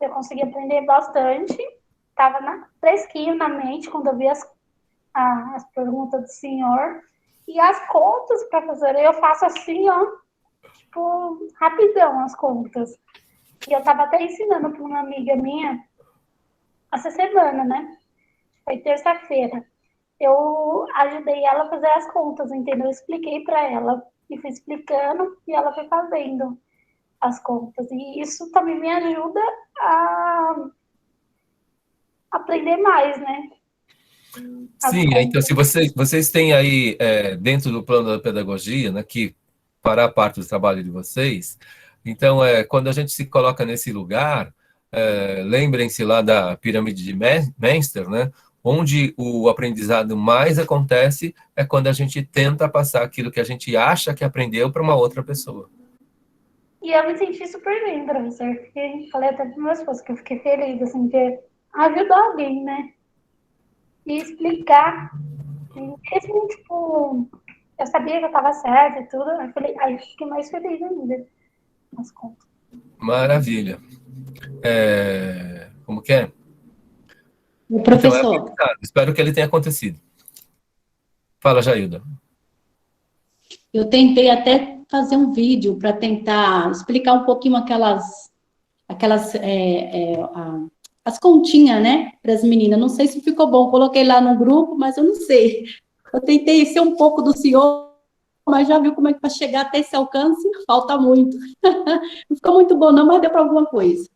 eu consegui aprender bastante. Estava fresquinho na mente quando eu vi as perguntas do senhor. E as contas, professora, eu faço assim, ó, tipo, rapidão as contas. E eu estava até ensinando para uma amiga minha essa semana, né? Foi terça-feira. Eu ajudei ela a fazer as contas, entendeu? Eu expliquei para ela e fui explicando e ela foi fazendo as contas. E isso também me ajuda a aprender mais, né? Sim, então se vocês têm aí, dentro do plano da pedagogia, né, que fará parte do trabalho de vocês, então, quando a gente se coloca nesse lugar, lembrem-se lá da pirâmide de Menster, né, onde o aprendizado mais acontece é quando a gente tenta passar aquilo que a gente acha que aprendeu para uma outra pessoa. E eu me senti super bem, professor. Falei até para meus esposos que eu fiquei feliz, assim, de ajudar alguém, né? E explicar. E mesmo, tipo, eu sabia que eu estava certa e tudo. Eu falei, aí eu fiquei mais feliz ainda nas contas. Maravilha. Como que é? O professor, Então, espero que ele tenha acontecido. Fala, Jailda. eu tentei até fazer um vídeo para tentar explicar um pouquinho as continhas, né, para as meninas. Não sei se ficou bom, coloquei lá no grupo, mas eu não sei. Eu tentei ser um pouco do senhor, mas já viu como é que para chegar até esse alcance falta muito. Não ficou muito bom não, mas deu para alguma coisa.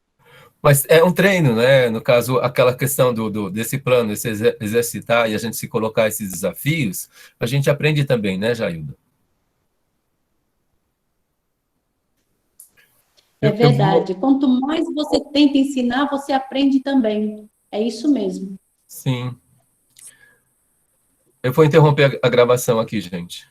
Mas é um treino, né? No caso, aquela questão desse plano, esse exercitar e a gente se colocar esses desafios, a gente aprende também, né, Jailda? É verdade. Quanto mais você tenta ensinar, você aprende também. É isso mesmo. Sim. Eu vou interromper a gravação aqui, gente.